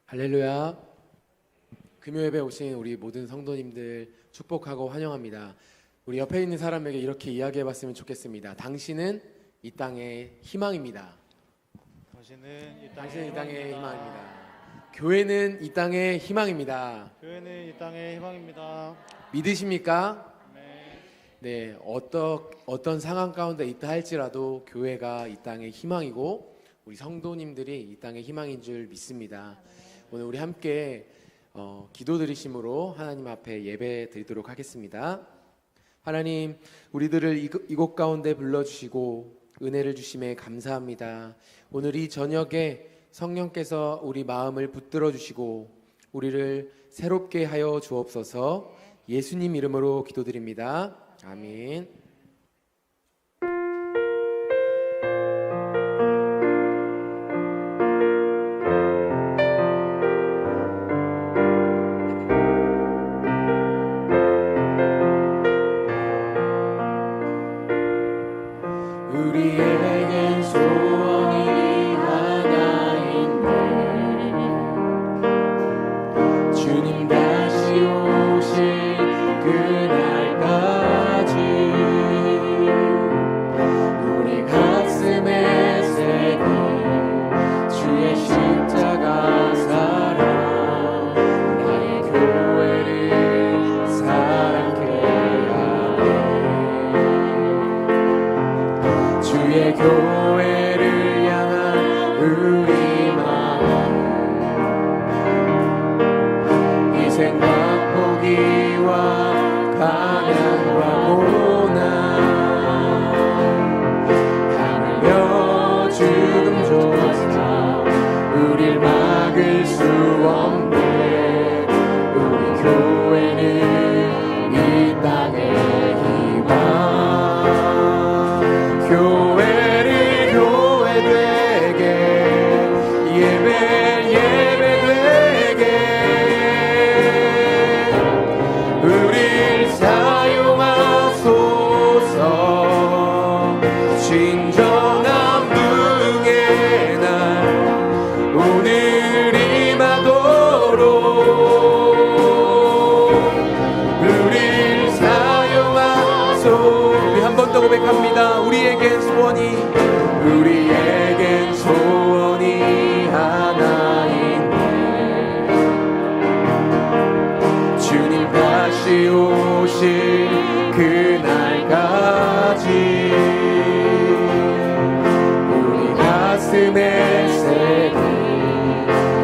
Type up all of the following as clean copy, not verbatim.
할렐루야. 금요예배 오신 우리 모든 성도님들 축복하고 환영합니다. 우리 옆에 있는 사람에게 이렇게 이야기해봤으면 좋겠습니다. 당신은 이 땅의 희망입니다. 당신은 이 땅의 희망입니다. 교회는 이 땅의 희망입니다. 교회는 이 땅의 희망입니다. 믿으십니까? 네, 어떤 상황 가운데 있다 할지라도 교회가 이 땅의 희망이고 우리 성도님들이 이 땅의 희망인 줄 믿습니다. 오늘 우리 함께 기도 드리심으로 하나님 앞에 예배 드리도록 하겠습니다. 하나님, 우리들을 이곳 가운데 불러주시고 은혜를 주심에 감사합니다. 오늘 이 저녁에 성령께서 우리 마음을 붙들어 주시고 우리를 새롭게 하여 주옵소서. 예수님 이름으로 기도드립니다. 아멘. 우리에겐 소원이 하나인데 주님 다시 오실 그날까지 우리 가슴에 새긴 주의 십자가 사랑 나의 교회를 사랑케 하네. 주의 교회를 향한 우리 마음 희생과 포기와 가난과 고난 하늘며 죽음조차 우릴 막을 수 없네. 우리 교회는 이 땅의 희망. 교회를 교회되게 예배 예배되게 우릴 사용하소서. 진정한 부흥의 날 오늘 임하도록 우릴 사용하소서. 우리 한 번 더 고백합니다. 우리에겐 소원이 하나인데 주님 다시 오실 그날까지 우리 가슴에 새긴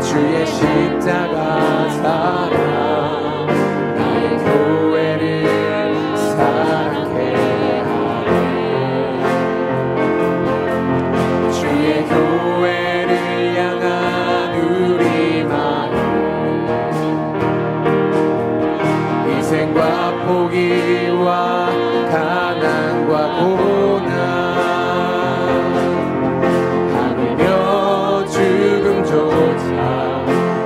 주의 십자가 사랑 나의 교회를 사랑케 하네. 주의 교회를 향한 우리 마음 희생과 포기와 가난과 고난 하늘며 죽음조차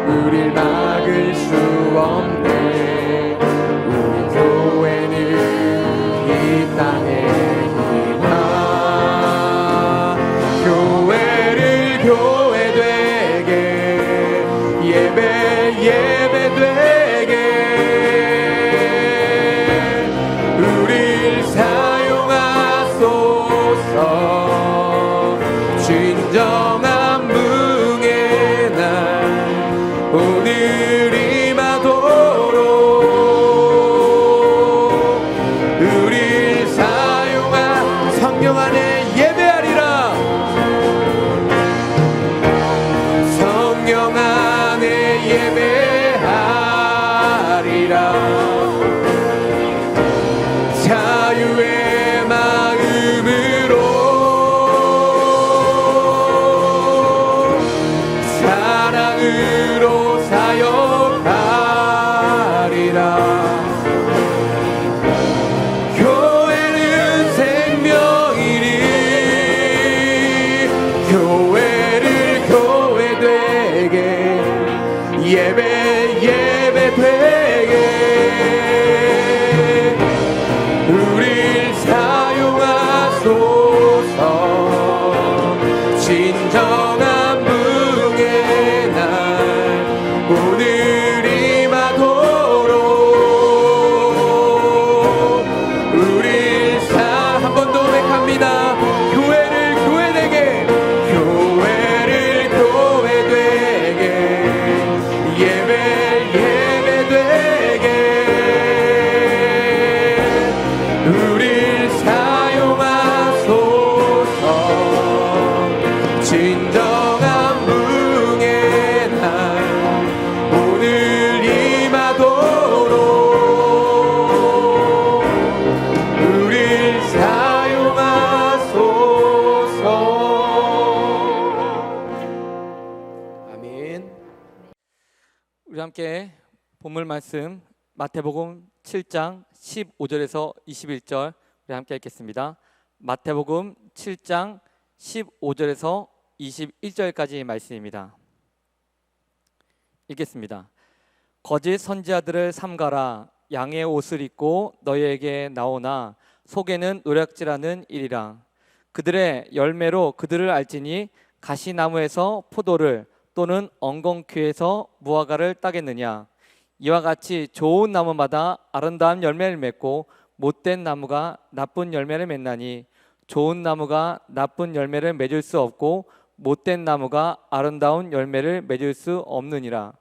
우릴 막을 수 없네. 우리 교회는 이 땅의 희망. 교회를 교회되게 예배 예배되게 우릴 사용하소서. 진정한 부흥의 날 오늘 임하도록 우릴 사용한 성령 안에 예배하리라. 성령 안에 예배하리라. 자유의 마음으로 사랑으로 사역하리라. 교회는 생명이니 함께 본문 말씀 마태복음 7장 15절에서 21절 우리 함께 읽겠습니다. 마태복음 7장 15절에서 21절까지 말씀입니다. 읽겠습니다. 거짓 선지자들을 삼가라. 양의 옷을 입고 너희에게 나오나 속에는 노략질하는 일이라. 그들의 열매로 그들을 알지니 가시나무에서 포도를 또는 엉겅퀴에서 무화과를 따겠느냐. 이와 같이 좋은 나무마다 아름다운 열매를 맺고 못된 나무가 나쁜 열매를 맺나니 좋은 나무가 나쁜 열매를 맺을 수 없고 못된 나무가 아름다운 열매를 맺을 수 없느니라.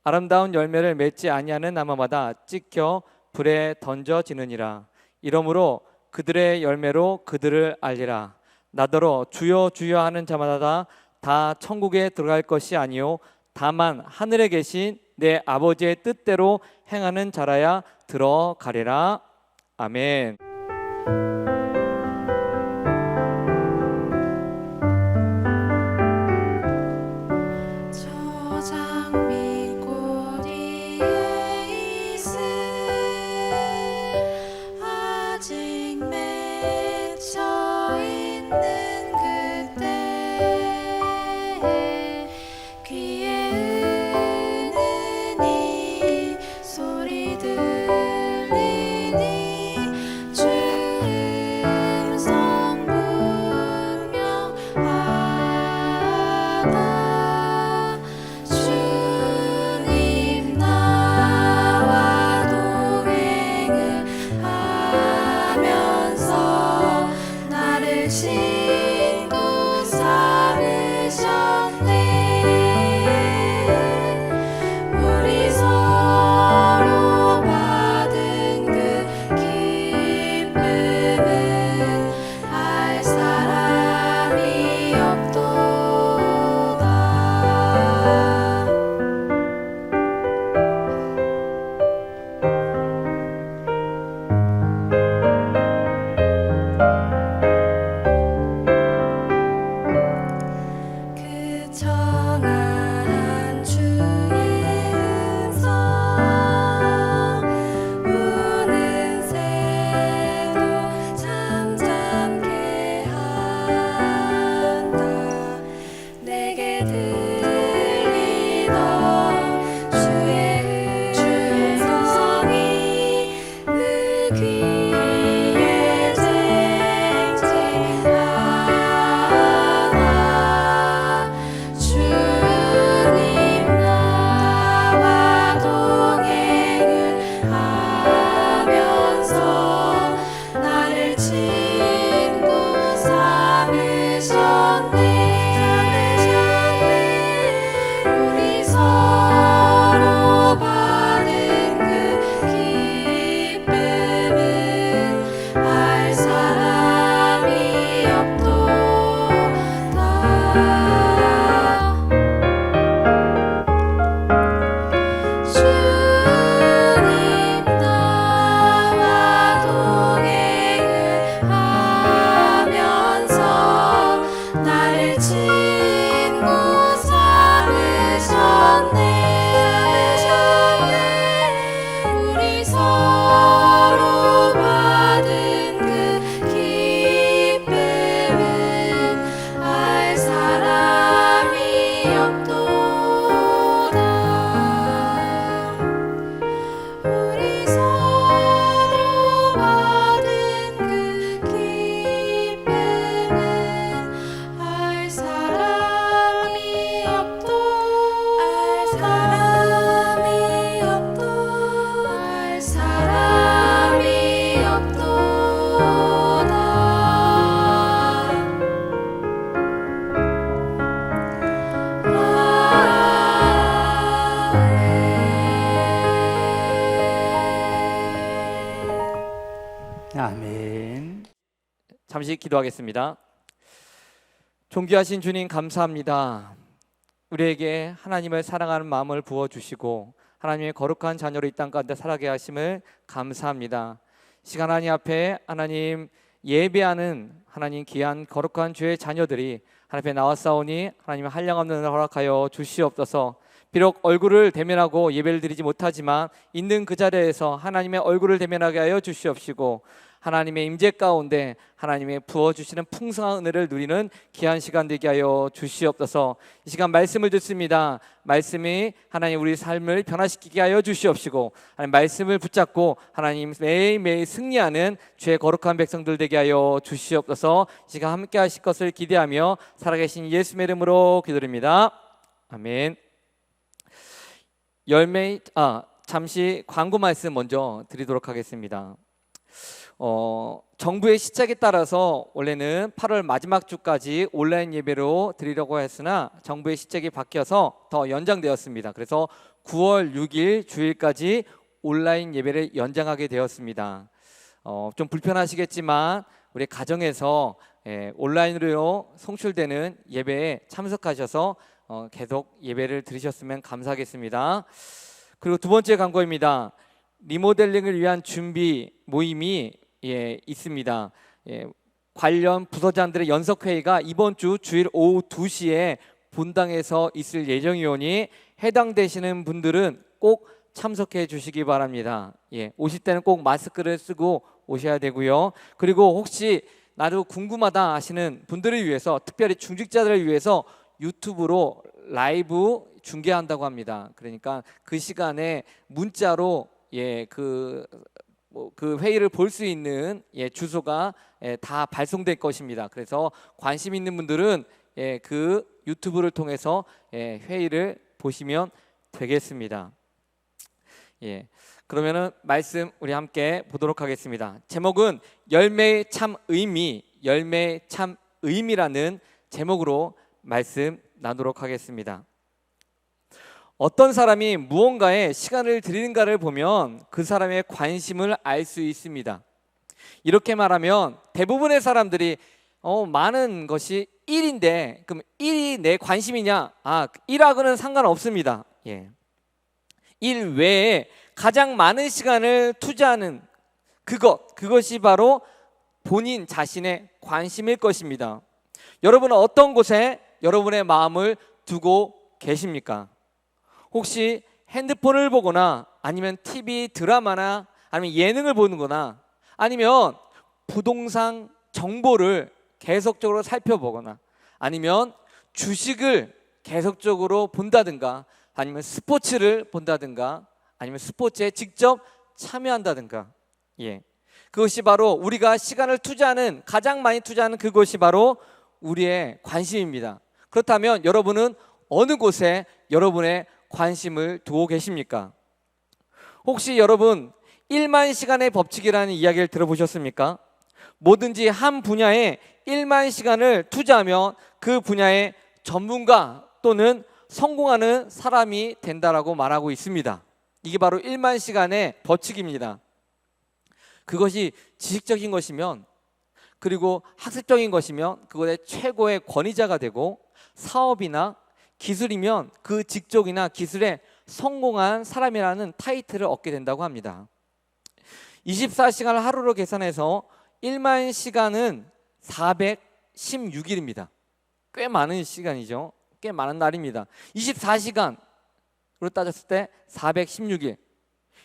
아름다운 열매를 맺지 아니하는 나무마다 찍혀 불에 던져지느니라. 이러므로 그들의 열매로 그들을 알리라. 나더러 주여 주여 하는 자마다 다 천국에 들어갈 것이 아니요 다만 하늘에 계신 내 아버지의 뜻대로 행하는 자라야 들어가리라. 아멘. 저장 및 꼬리에 있을 아직 맺혀 있는 그때 귀에 은은히 소리 들리니 주 음성 분명하다. 주님 나와 동행을 하면서 나를 친구 삼으셨네. 우리 서로 받은 그 기쁨은 알 사람이 없도다. 그 청아한 주의 음성 우는 새도 잠잠케 한다. 내게 들리던 주의 음성이 내 귀에 쟁쟁하다. 주님 나와 동행을 하면서 나를 친구 삼으셨네. 우리 서로 받은 그 기쁨은 알 사람이 없도다. 주님 나와 동행을 하면서 나를 친구 삼으셨네. 우리 서로 받은 그 기쁨은 알 사람이 없도다. 우리 서로 받은 그 기쁨은 알 사람이 없도다. 알 사람이 없도다. 알 사람이 없도다. 아멘. 잠시 기도하겠습니다. 존귀하신 주님 감사합니다. 우리에게 하나님을 사랑하는 마음을 부어주시고 하나님의 거룩한 자녀로 이 땅 가운데 살아가게 하심을 감사합니다. 시간 하나님 앞에 하나님 예배하는 하나님 귀한 거룩한 주의 자녀들이 하나님 앞에 나왔사오니 하나님의 한량없는 은혜를 허락하여 주시옵소서. 비록 얼굴을 대면하고 예배를 드리지 못하지만 있는 그 자리에서 하나님의 얼굴을 대면하게 하여 주시옵시고 하나님의 임재 가운데 하나님의 부어주시는 풍성한 은혜를 누리는 귀한 시간 되게 하여 주시옵소서. 이 시간 말씀을 듣습니다. 말씀이 하나님 우리 삶을 변화시키게 하여 주시옵시고 하나님 말씀을 붙잡고 하나님 매일매일 승리하는 주의 거룩한 백성들 되게 하여 주시옵소서. 이 시간 함께 하실 것을 기대하며 살아계신 예수의 이름으로 기도드립니다. 아멘. 잠시 광고 말씀 먼저 드리도록 하겠습니다. 정부의 시책에 따라서 원래는 8월 마지막 주까지 온라인 예배로 드리려고 했으나 정부의 시책이 바뀌어서 더 연장되었습니다. 그래서 9월 6일 주일까지 온라인 예배를 연장하게 되었습니다. 좀 불편하시겠지만 우리 가정에서 온라인으로 송출되는 예배에 참석하셔서 계속 예배를 드리셨으면 감사하겠습니다. 그리고 두 번째 광고입니다. 리모델링을 위한 준비 모임이 있습니다. 관련 부서장들의 연석회의가 이번 주 주일 오후 2시에 본당에서 있을 예정이오니 해당되시는 분들은 꼭 참석해 주시기 바랍니다. 오실 때는 꼭 마스크를 쓰고 오셔야 되고요. 그리고 혹시 나도 궁금하다 하시는 분들을 위해서 특별히 중직자들을 위해서 유튜브로 라이브 중계한다고 합니다. 그러니까 그 시간에 문자로 그 회의를 볼 수 있는 주소가 다 발송될 것입니다. 그래서 관심 있는 분들은 그 유튜브를 통해서 회의를 보시면 되겠습니다. 그러면은 말씀 우리 함께 보도록 하겠습니다. 제목은 열매의 참 의미, 열매의 참 의미라는 제목으로 말씀 나누도록 하겠습니다. 어떤 사람이 무언가에 시간을 들이는가를 보면 그 사람의 관심을 알 수 있습니다. 이렇게 말하면 대부분의 사람들이 많은 것이 1인데 그럼 1이 내 관심이냐? 1하고는 상관없습니다. 일 외에 가장 많은 시간을 투자하는 그것이 바로 본인 자신의 관심일 것입니다. 여러분은 어떤 곳에 여러분의 마음을 두고 계십니까? 혹시 핸드폰을 보거나 아니면 TV 드라마나 아니면 예능을 보는 거나 아니면 부동산 정보를 계속적으로 살펴보거나 아니면 주식을 계속적으로 본다든가 아니면 스포츠를 본다든가 아니면 스포츠에 직접 참여한다든가 그것이 바로 우리가 시간을 투자하는 가장 많이 투자하는 그것이 바로 우리의 관심입니다. 그렇다면 여러분은 어느 곳에 여러분의 관심을 두고 계십니까? 혹시 여러분 1만 시간의 법칙이라는 이야기를 들어보셨습니까? 뭐든지 한 분야에 1만 시간을 투자하면 그 분야의 전문가 또는 성공하는 사람이 된다라고 말하고 있습니다. 이게 바로 1만 시간의 법칙입니다. 그것이 지식적인 것이면 그리고 학습적인 것이면 그것의 최고의 권위자가 되고 사업이나 기술이면 그 직종이나 기술에 성공한 사람이라는 타이틀을 얻게 된다고 합니다. 24시간을 하루로 계산해서 1만 시간은 416일입니다. 꽤 많은 시간이죠. 꽤 많은 날입니다. 24시간으로 따졌을 때 416일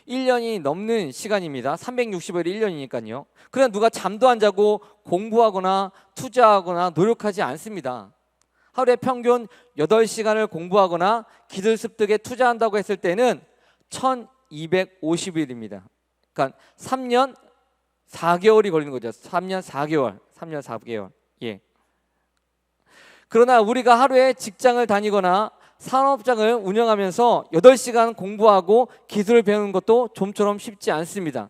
1년이 넘는 시간입니다. 365일 1년이니까요. 그러나 누가 잠도 안 자고 공부하거나 투자하거나 노력하지 않습니다. 하루에 평균 8시간을 공부하거나 기술 습득에 투자한다고 했을 때는 1250일입니다. 그러니까 3년 4개월이 걸리는 거죠. 3년 4개월. 그러나 우리가 하루에 직장을 다니거나 산업장을 운영하면서 8시간 공부하고 기술을 배우는 것도 좀처럼 쉽지 않습니다.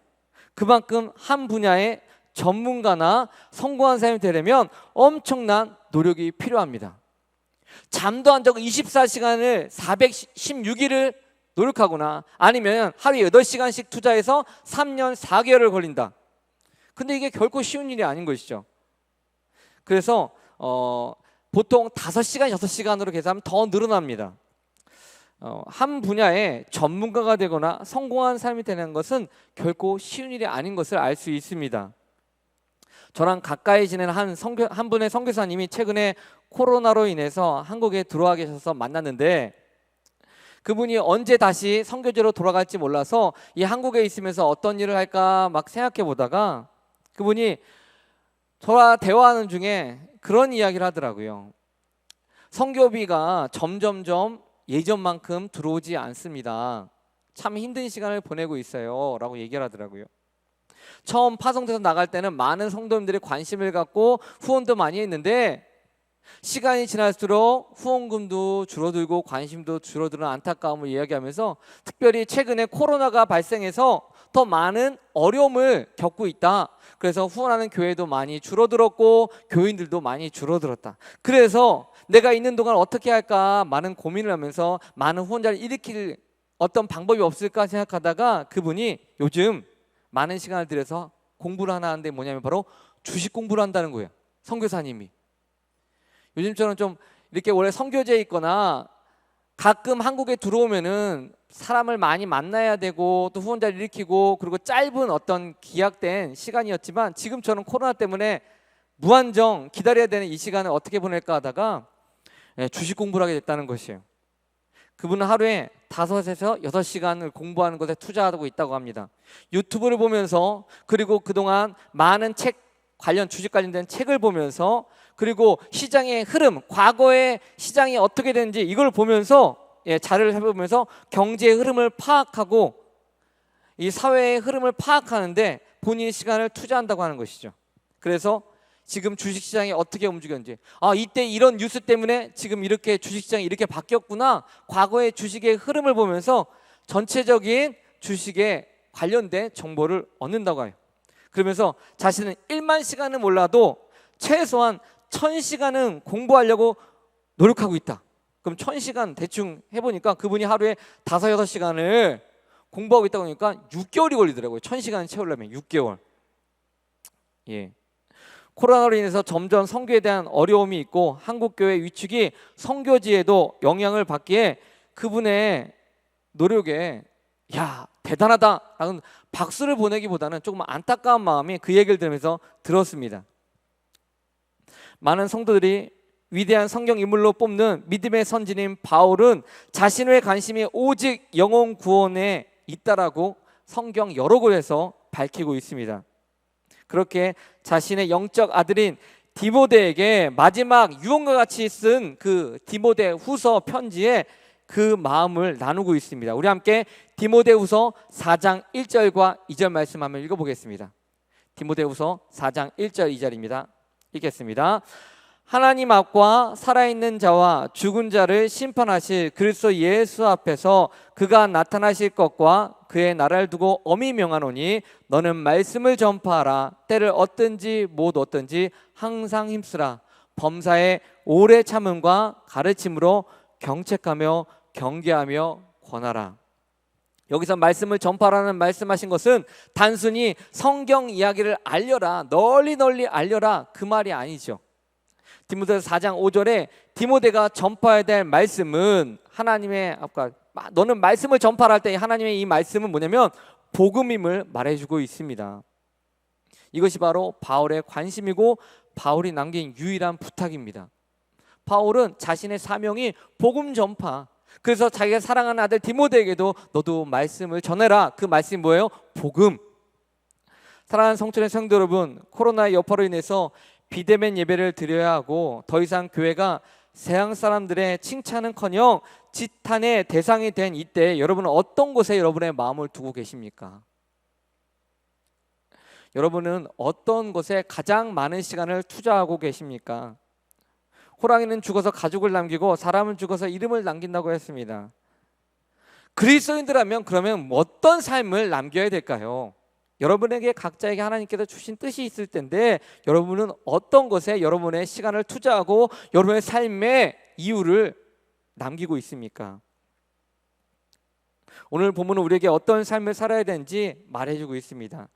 그만큼 한 분야의 전문가나 성공한 사람이 되려면 엄청난 노력이 필요합니다. 잠도 안 자고 24시간을 416일을 노력하거나 아니면 하루에 8시간씩 투자해서 3년 4개월을 걸린다. 근데 이게 결코 쉬운 일이 아닌 것이죠. 그래서 보통 5시간, 6시간으로 계산하면 더 늘어납니다. 한 분야의 전문가가 되거나 성공한 사람이 되는 것은 결코 쉬운 일이 아닌 것을 알 수 있습니다. 저랑 가까이 지내는 한 분의 선교사님이 최근에 코로나로 인해서 한국에 들어와 계셔서 만났는데 그분이 언제 다시 선교지로 돌아갈지 몰라서 이 한국에 있으면서 어떤 일을 할까 막 생각해 보다가 그분이 저와 대화하는 중에 그런 이야기를 하더라고요. 선교비가 점점점 예전만큼 들어오지 않습니다. 참 힘든 시간을 보내고 있어요 라고 얘기를 하더라고요. 처음 파송돼서 나갈 때는 많은 성도님들이 관심을 갖고 후원도 많이 했는데 시간이 지날수록 후원금도 줄어들고 관심도 줄어드는 안타까움을 이야기하면서 특별히 최근에 코로나가 발생해서 더 많은 어려움을 겪고 있다. 그래서 후원하는 교회도 많이 줄어들었고 교인들도 많이 줄어들었다. 그래서 내가 있는 동안 어떻게 할까 많은 고민을 하면서 많은 후원자를 일으킬 어떤 방법이 없을까 생각하다가 그분이 요즘 많은 시간을 들여서 공부를 하나 하는데 뭐냐면 바로 주식 공부를 한다는 거예요. 선교사님이. 요즘처럼 좀 이렇게 원래 선교제에 있거나 가끔 한국에 들어오면은 사람을 많이 만나야 되고 또 후원자를 일으키고 그리고 짧은 어떤 기약된 시간이었지만 지금처럼 코로나 때문에 무한정 기다려야 되는 이 시간을 어떻게 보낼까 하다가 주식 공부를 하게 됐다는 것이에요. 그분은 하루에 5에서 6시간을 공부하는 것에 투자하고 있다고 합니다. 유튜브를 보면서 그리고 그동안 많은 책 관련 주식 관련된 책을 보면서 그리고 시장의 흐름, 과거의 시장이 어떻게 되는지 이걸 보면서 자료를 해보면서 경제의 흐름을 파악하고 이 사회의 흐름을 파악하는데 본인의 시간을 투자한다고 하는 것이죠. 그래서 지금 주식시장이 어떻게 움직였는지 이때 이런 뉴스 때문에 지금 이렇게 주식시장이 이렇게 바뀌었구나 과거의 주식의 흐름을 보면서 전체적인 주식에 관련된 정보를 얻는다고 해요. 그러면서 자신은 1만 시간은 몰라도 최소한 1000시간은 공부하려고 노력하고 있다. 그럼 1000시간 대충 해보니까 그분이 하루에 5, 6시간을 공부하고 있다고 하니까 6개월이 걸리더라고요. 1000시간 채우려면 6개월. 예. 코로나로 인해서 점점 선교에 대한 어려움이 있고 한국교회 위축이 선교지에도 영향을 받기에 그분의 노력에 대단하다라는 박수를 보내기보다는 조금 안타까운 마음이 그 얘기를 들으면서 들었습니다. 많은 성도들이 위대한 성경 인물로 뽑는 믿음의 선진인 바울은 자신의 관심이 오직 영혼 구원에 있다라고 성경 여러 곳에서 밝히고 있습니다. 그렇게 자신의 영적 아들인 디모데에게 마지막 유언과 같이 쓴 그 디모데 후서 편지에 그 마음을 나누고 있습니다. 우리 함께 디모데 후서 4장 1절과 2절 말씀 한번 읽어보겠습니다. 디모데 후서 4장 1절 2절입니다. 읽겠습니다. 하나님 앞과 살아있는 자와 죽은 자를 심판하실 그리스도 예수 앞에서 그가 나타나실 것과 그의 나라를 두고 엄히 명하노니 너는 말씀을 전파하라. 때를 얻든지 못 얻든지 항상 힘쓰라. 범사에 오래 참음과 가르침으로 경책하며 경계하며 권하라. 여기서 말씀을 전파라는 말씀하신 것은 단순히 성경 이야기를 알려라, 널리 알려라 그 말이 아니죠. 디모데서 4장 5절에 디모데가 전파해야 될 말씀은 하나님의 아까 너는 말씀을 전파할 때 하나님의 이 말씀은 뭐냐면 복음임을 말해주고 있습니다. 이것이 바로 바울의 관심이고 바울이 남긴 유일한 부탁입니다. 바울은 자신의 사명이 복음 전파. 그래서 자기가 사랑하는 아들 디모데에게도 너도 말씀을 전해라. 그 말씀이 뭐예요? 복음. 사랑하는 성촌의 성도 여러분, 코로나의 여파로 인해서 비대면 예배를 드려야 하고 더 이상 교회가 세상 사람들의 칭찬은커녕 지탄의 대상이 된 이때 여러분은 어떤 곳에 여러분의 마음을 두고 계십니까? 여러분은 어떤 것에 가장 많은 시간을 투자하고 계십니까? 호랑이는 죽어서 가죽을 남기고 사람은 죽어서 이름을 남긴다고 했습니다. 그리스도인들이라면 그러면 어떤 삶을 남겨야 될까요? 여러분에게 각자에게 하나님께서 주신 뜻이 있을 텐데 여러분은 어떤 것에 여러분의 시간을 투자하고 여러분의 삶의 이유를 남기고 있습니까? 오늘 본문은 우리에게 어떤 삶을 살아야 되는지 말해주고 있습니다.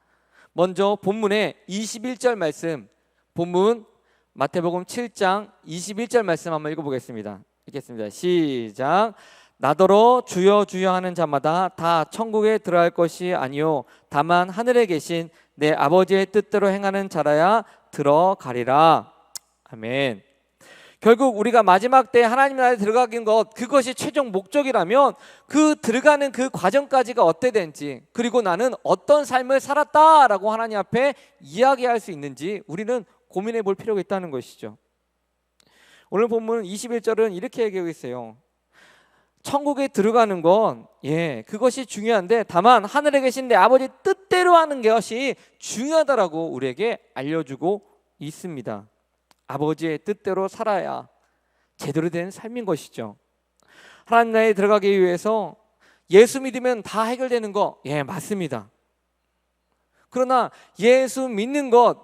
먼저 본문의 21절 말씀, 본문 마태복음 7장 21절 말씀 한번 읽어보겠습니다. 읽겠습니다. 시작. 나더러 주여 주여 하는 자마다 다 천국에 들어갈 것이 아니요 다만 하늘에 계신 내 아버지의 뜻대로 행하는 자라야 들어가리라. 아멘. 결국 우리가 마지막 때 하나님 나라에 들어가긴 것, 그것이 최종 목적이라면 그 들어가는 그 과정까지가 어때 된지, 그리고 나는 어떤 삶을 살았다라고 하나님 앞에 이야기할 수 있는지 우리는 고민해 볼 필요가 있다는 것이죠. 오늘 본문 21절은 이렇게 얘기하고 있어요. 천국에 들어가는 건 그것이 중요한데 다만 하늘에 계신 내 아버지 뜻대로 하는 것이 중요하다라고 우리에게 알려주고 있습니다. 아버지의 뜻대로 살아야 제대로 된 삶인 것이죠. 하나님 나라에 들어가기 위해서 예수 믿으면 다 해결되는 거 맞습니다. 그러나 예수 믿는 것,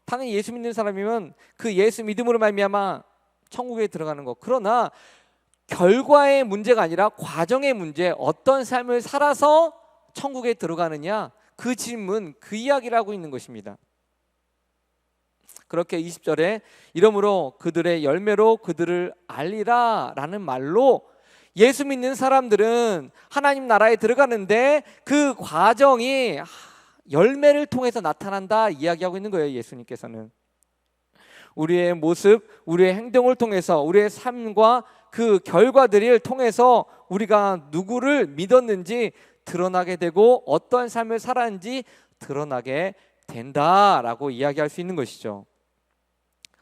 당연히 예수 믿는 사람이면 그 예수 믿음으로 말미암아 천국에 들어가는 것, 그러나 결과의 문제가 아니라 과정의 문제, 어떤 삶을 살아서 천국에 들어가느냐, 그 질문, 그 이야기를 하고 있는 것입니다. 그렇게 20절에 이러므로 그들의 열매로 그들을 알리라 라는 말로 예수 믿는 사람들은 하나님 나라에 들어가는데 그 과정이 열매를 통해서 나타난다 이야기하고 있는 거예요. 예수님께서는 우리의 모습, 우리의 행동을 통해서, 우리의 삶과 그 결과들을 통해서 우리가 누구를 믿었는지 드러나게 되고 어떤 삶을 살았는지 드러나게 된다라고 이야기할 수 있는 것이죠.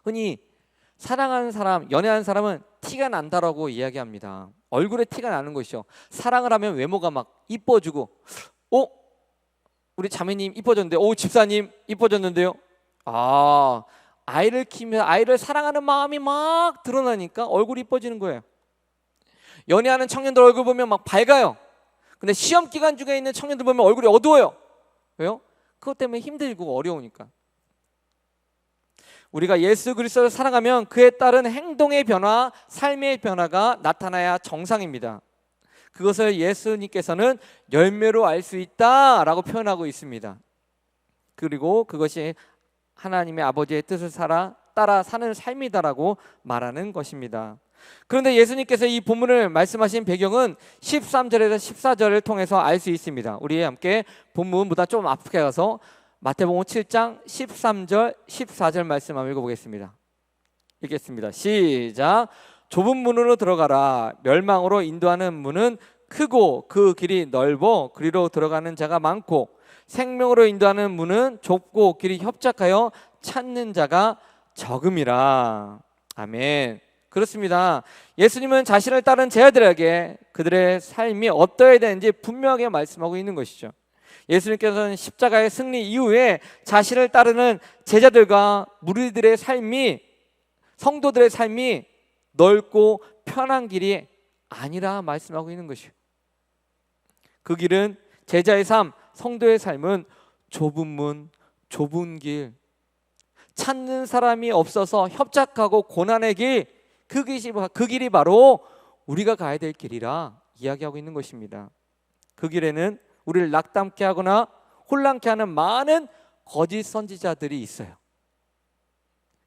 흔히 사랑하는 사람, 연애하는 사람은 티가 난다라고 이야기합니다. 얼굴에 티가 나는 것이죠. 사랑을 하면 외모가 막 이뻐지고, 우리 자매님 이뻐졌는데, 집사님 이뻐졌는데요. 아이를 키우면 아이를 사랑하는 마음이 막 드러나니까 얼굴이 이뻐지는 거예요. 연애하는 청년들 얼굴 보면 막 밝아요. 근데 시험 기간 중에 있는 청년들 보면 얼굴이 어두워요. 왜요? 그것 때문에 힘들고 어려우니까. 우리가 예수 그리스도를 사랑하면 그에 따른 행동의 변화, 삶의 변화가 나타나야 정상입니다. 그것을 예수님께서는 열매로 알 수 있다라고 표현하고 있습니다. 그리고 그것이 하나님의 아버지의 뜻을 따라 사는 삶이다라고 말하는 것입니다. 그런데 예수님께서 이 본문을 말씀하신 배경은 13절에서 14절을 통해서 알 수 있습니다. 우리 함께 본문보다 좀 앞에 가서 마태복음 7장 13절 14절 말씀 한번 읽어보겠습니다. 읽겠습니다. 시작. 좁은 문으로 들어가라. 멸망으로 인도하는 문은 크고 그 길이 넓어 그리로 들어가는 자가 많고 생명으로 인도하는 문은 좁고 길이 협착하여 찾는 자가 적음이라. 아멘. 그렇습니다. 예수님은 자신을 따른 제자들에게 그들의 삶이 어떠해야 되는지 분명하게 말씀하고 있는 것이죠. 예수님께서는 십자가의 승리 이후에 자신을 따르는 제자들과 무리들의 삶이, 성도들의 삶이 넓고 편한 길이 아니라 말씀하고 있는 것이에요. 그 길은, 제자의 삶, 성도의 삶은 좁은 문, 좁은 길, 찾는 사람이 없어서 협착하고 고난의 길, 그 길이 바로 우리가 가야 될 길이라 이야기하고 있는 것입니다. 그 길에는 우리를 낙담케 하거나 혼란케 하는 많은 거짓 선지자들이 있어요.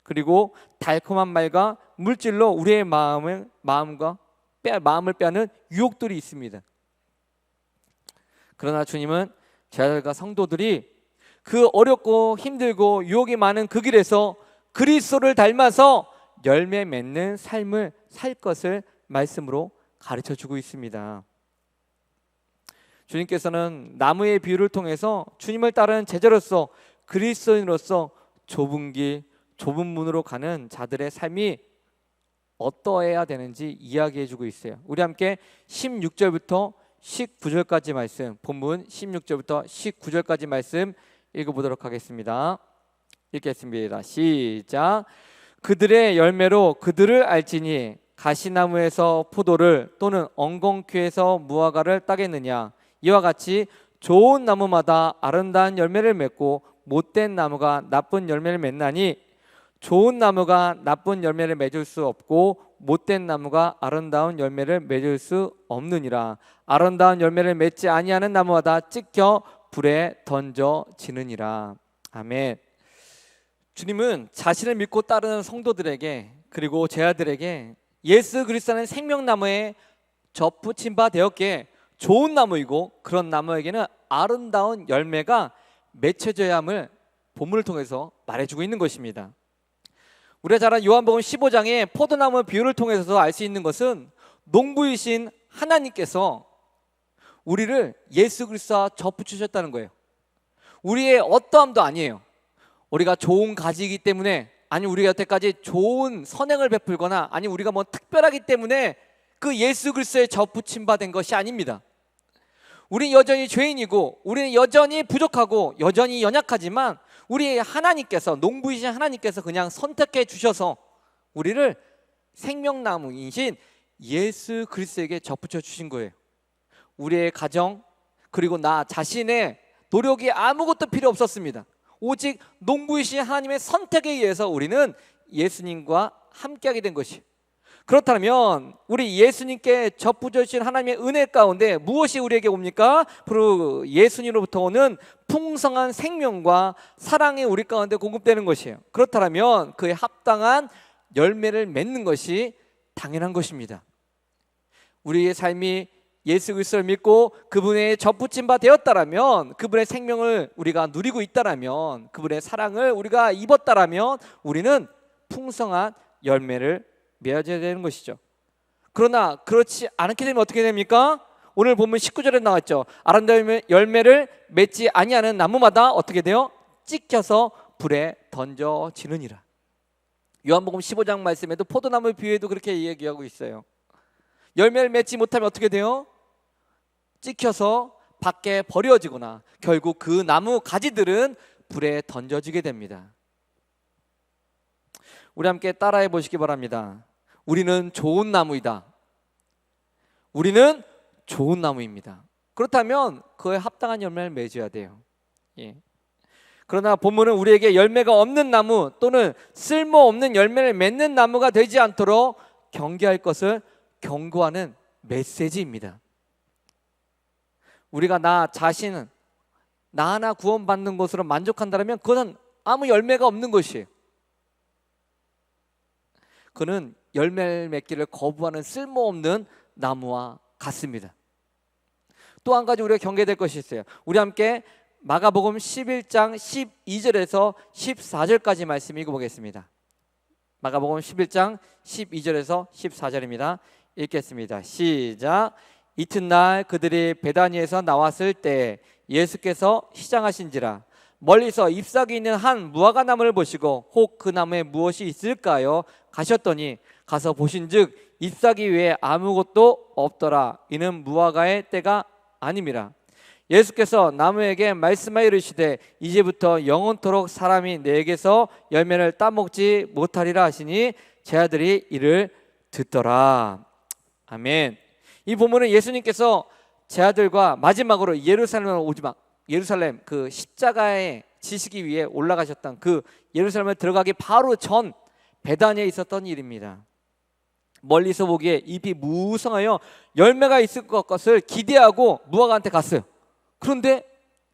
그리고 달콤한 말과 물질로 우리의 마음을 빼는 유혹들이 있습니다. 그러나 주님은 제자들과 성도들이 그 어렵고 힘들고 유혹이 많은 그 길에서 그리스도를 닮아서 열매 맺는 삶을 살 것을 말씀으로 가르쳐 주고 있습니다. 주님께서는 나무의 비유를 통해서 주님을 따르는 제자로서, 그리스도인으로서 좁은 길, 좁은 문으로 가는 자들의 삶이 어떠해야 되는지 이야기해 주고 있어요. 우리 함께 16절부터 19절까지 말씀, 본문 16절부터 19절까지 말씀 읽어보도록 하겠습니다. 읽겠습니다. 시작. 그들의 열매로 그들을 알지니 가시나무에서 포도를 또는 엉겅퀴에서 무화과를 따겠느냐. 이와 같이 좋은 나무마다 아름다운 열매를 맺고 못된 나무가 나쁜 열매를 맺나니 좋은 나무가 나쁜 열매를 맺을 수 없고 못된 나무가 아름다운 열매를 맺을 수 없느니라. 아름다운 열매를 맺지 아니하는 나무마다 찍혀 불에 던져지느니라. 아멘. 주님은 자신을 믿고 따르는 성도들에게, 그리고 제자들에게 예수 그리스도는 생명나무에 접붙임 바 되었기에 좋은 나무이고 그런 나무에게는 아름다운 열매가 맺혀져야 함을 본문을 통해서 말해주고 있는 것입니다. 우리가 잘 아는 요한복음 15장의 포도나무 비유를 통해서도 알 수 있는 것은 농부이신 하나님께서 우리를 예수 그리스도와 접붙이셨다는 거예요. 우리의 어떠함도 아니에요. 우리가 좋은 가지이기 때문에, 아니 우리가 여태까지 좋은 선행을 베풀거나, 아니 우리가 뭐 특별하기 때문에 그 예수 그리스도에 접붙임 받은 것이 아닙니다. 우리는 여전히 죄인이고, 우리는 여전히 부족하고, 여전히 연약하지만 우리 하나님께서, 농부이신 하나님께서 그냥 선택해 주셔서 우리를 생명나무이신 예수 그리스도에게 접붙여 주신 거예요. 우리의 가정, 그리고 나 자신의 노력이 아무것도 필요 없었습니다. 오직 농부이신 하나님의 선택에 의해서 우리는 예수님과 함께하게 된 것이. 그렇다면 우리 예수님께 접붙여 주신 하나님의 은혜 가운데 무엇이 우리에게 옵니까? 바로 예수님으로부터 오는 풍성한 생명과 사랑이 우리 가운데 공급되는 것이에요. 그렇다면 그에 합당한 열매를 맺는 것이 당연한 것입니다. 우리의 삶이 예수 그리스도를 믿고 그분의 접붙임 바 되었다라면, 그분의 생명을 우리가 누리고 있다라면, 그분의 사랑을 우리가 입었다라면 우리는 풍성한 열매를 맺어야 되는 것이죠. 그러나 그렇지 않게 되면 어떻게 됩니까? 오늘 보면 19절에 나왔죠. 아름다운 열매를 맺지 아니하는 나무마다 어떻게 돼요? 찍혀서 불에 던져지느니라. 요한복음 15장 말씀에도 포도나무 비유에도 그렇게 얘기하고 있어요. 열매를 맺지 못하면 어떻게 돼요? 찍혀서 밖에 버려지거나 결국 그 나무 가지들은 불에 던져지게 됩니다. 우리 함께 따라해 보시기 바랍니다. 우리는 좋은 나무이다. 우리는 좋은 나무입니다. 그렇다면 그에 합당한 열매를 맺어야 돼요. 예. 그러나 본문은 우리에게 열매가 없는 나무 또는 쓸모없는 열매를 맺는 나무가 되지 않도록 경계할 것을 경고하는 메시지입니다. 우리가 나 자신은 나 하나 구원받는 것으로 만족한다면 그것은 아무 열매가 없는 것이에요. 그는 열매를 맺기를 거부하는 쓸모없는 나무와 같습니다. 또 한 가지 우리가 경계될 것이 있어요. 우리 함께 마가복음 11장 12절에서 14절까지 말씀 읽어보겠습니다. 마가복음 11장 12절에서 14절입니다. 읽겠습니다. 시작. 이튿날 그들이 베다니에서 나왔을 때 예수께서 시장하신지라 멀리서 잎사귀 있는 한 무화과 나무를 보시고 혹 그 나무에 무엇이 있을까요? 가셨더니 가서 보신즉 잎사귀 외에 아무것도 없더라. 이는 무화과의 때가 아님이라. 예수께서 나무에게 말씀하여 이르시되 이제부터 영원토록 사람이 내게서 열매를 따먹지 못하리라 하시니 제 아들이 이를 듣더라. 아멘. 이 본문은 예수님께서 제 아들과 마지막으로 예루살렘 그 십자가에 지시기 위해 올라가셨던 그 예루살렘에 들어가기 바로 전 베다니에 있었던 일입니다. 멀리서 보기에 잎이 무성하여 열매가 있을 것을 기대하고 무화과한테 갔어요. 그런데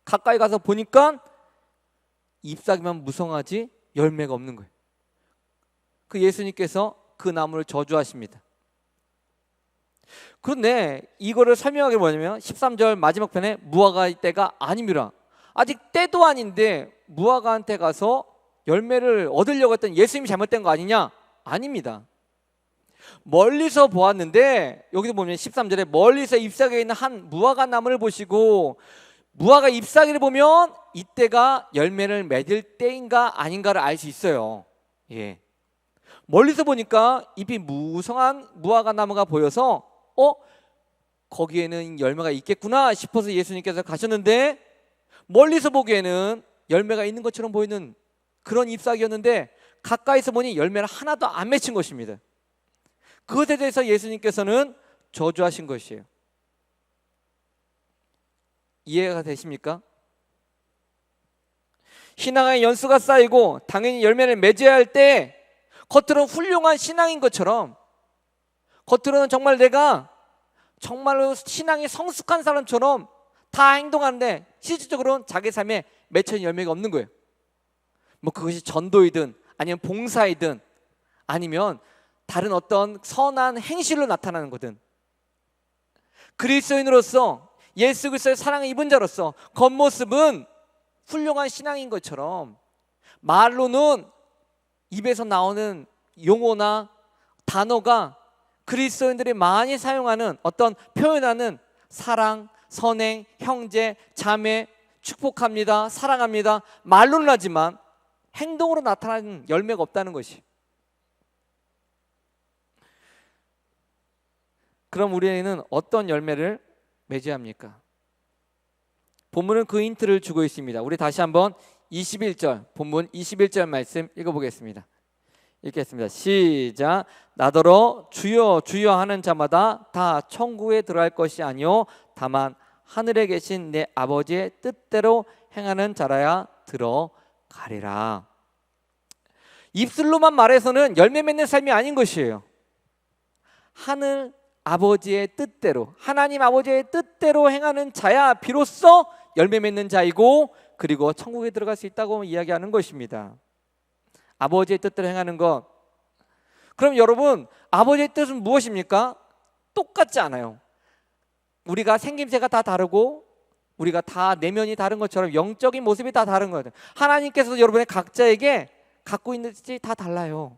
가까이 가서 보니까 잎사귀만 무성하지 열매가 없는 거예요. 그 예수님께서 그 나무를 저주하십니다. 그런데 이거를 설명하기 뭐냐면 13절 마지막 편에 무화과의 때가 아니미라. 아직 때도 아닌데 무화과한테 가서 열매를 얻으려고 했던 예수님이 잘못된 거 아니냐? 아닙니다. 멀리서 보았는데 여기도 보면 13절에 멀리서 잎사귀에 있는 한 무화과 나무를 보시고 무화과 잎사귀를 보면 이때가 열매를 맺을 때인가 아닌가를 알 수 있어요. 예. 멀리서 보니까 잎이 무성한 무화과 나무가 보여서 거기에는 열매가 있겠구나 싶어서 예수님께서 가셨는데 멀리서 보기에는 열매가 있는 것처럼 보이는 그런 잎사귀였는데 가까이서 보니 열매를 하나도 안 맺힌 것입니다. 그것에 대해서 예수님께서는 저주하신 것이에요. 이해가 되십니까? 신앙의 연수가 쌓이고 당연히 열매를 맺어야 할 때 겉으로는 훌륭한 신앙인 것처럼, 겉으로는 정말 내가 정말로 신앙이 성숙한 사람처럼 다 행동하는데 실질적으로는 자기 삶에 맺혀진 열매가 없는 거예요. 뭐 그것이 전도이든 아니면 봉사이든 아니면 다른 어떤 선한 행실로 나타나는 거든, 그리스도인으로서 예수 그리스도의 사랑을 입은 자로서 겉모습은 훌륭한 신앙인 것처럼 말로는 입에서 나오는 용어나 단어가 그리스도인들이 많이 사용하는 어떤 표현하는 사랑, 선행, 형제, 자매, 축복합니다, 사랑합니다 말로는 하지만 행동으로 나타나는 열매가 없다는 것이. 그럼 우리는 어떤 열매를 맺어야 합니까? 본문은 그 힌트를 주고 있습니다. 우리 다시 한번 21절, 본문 21절 말씀 읽어보겠습니다. 읽겠습니다. 시작. 나더러 주여 주여 하는 자마다 다 천국에 들어갈 것이 아니요 다만 하늘에 계신 내 아버지의 뜻대로 행하는 자라야 들어가리라. 입술로만 말해서는 열매 맺는 삶이 아닌 것이에요. 하늘 아버지의 뜻대로, 하나님 아버지의 뜻대로 행하는 자야 비로소 열매 맺는 자이고, 그리고 천국에 들어갈 수 있다고 이야기하는 것입니다. 아버지의 뜻대로 행하는 것. 그럼 여러분, 아버지의 뜻은 무엇입니까? 똑같지 않아요. 우리가 생김새가 다 다르고 우리가 다 내면이 다른 것처럼 영적인 모습이 다 다른 거예요. 하나님께서도 여러분의 각자에게 갖고 있는 뜻이 다 달라요.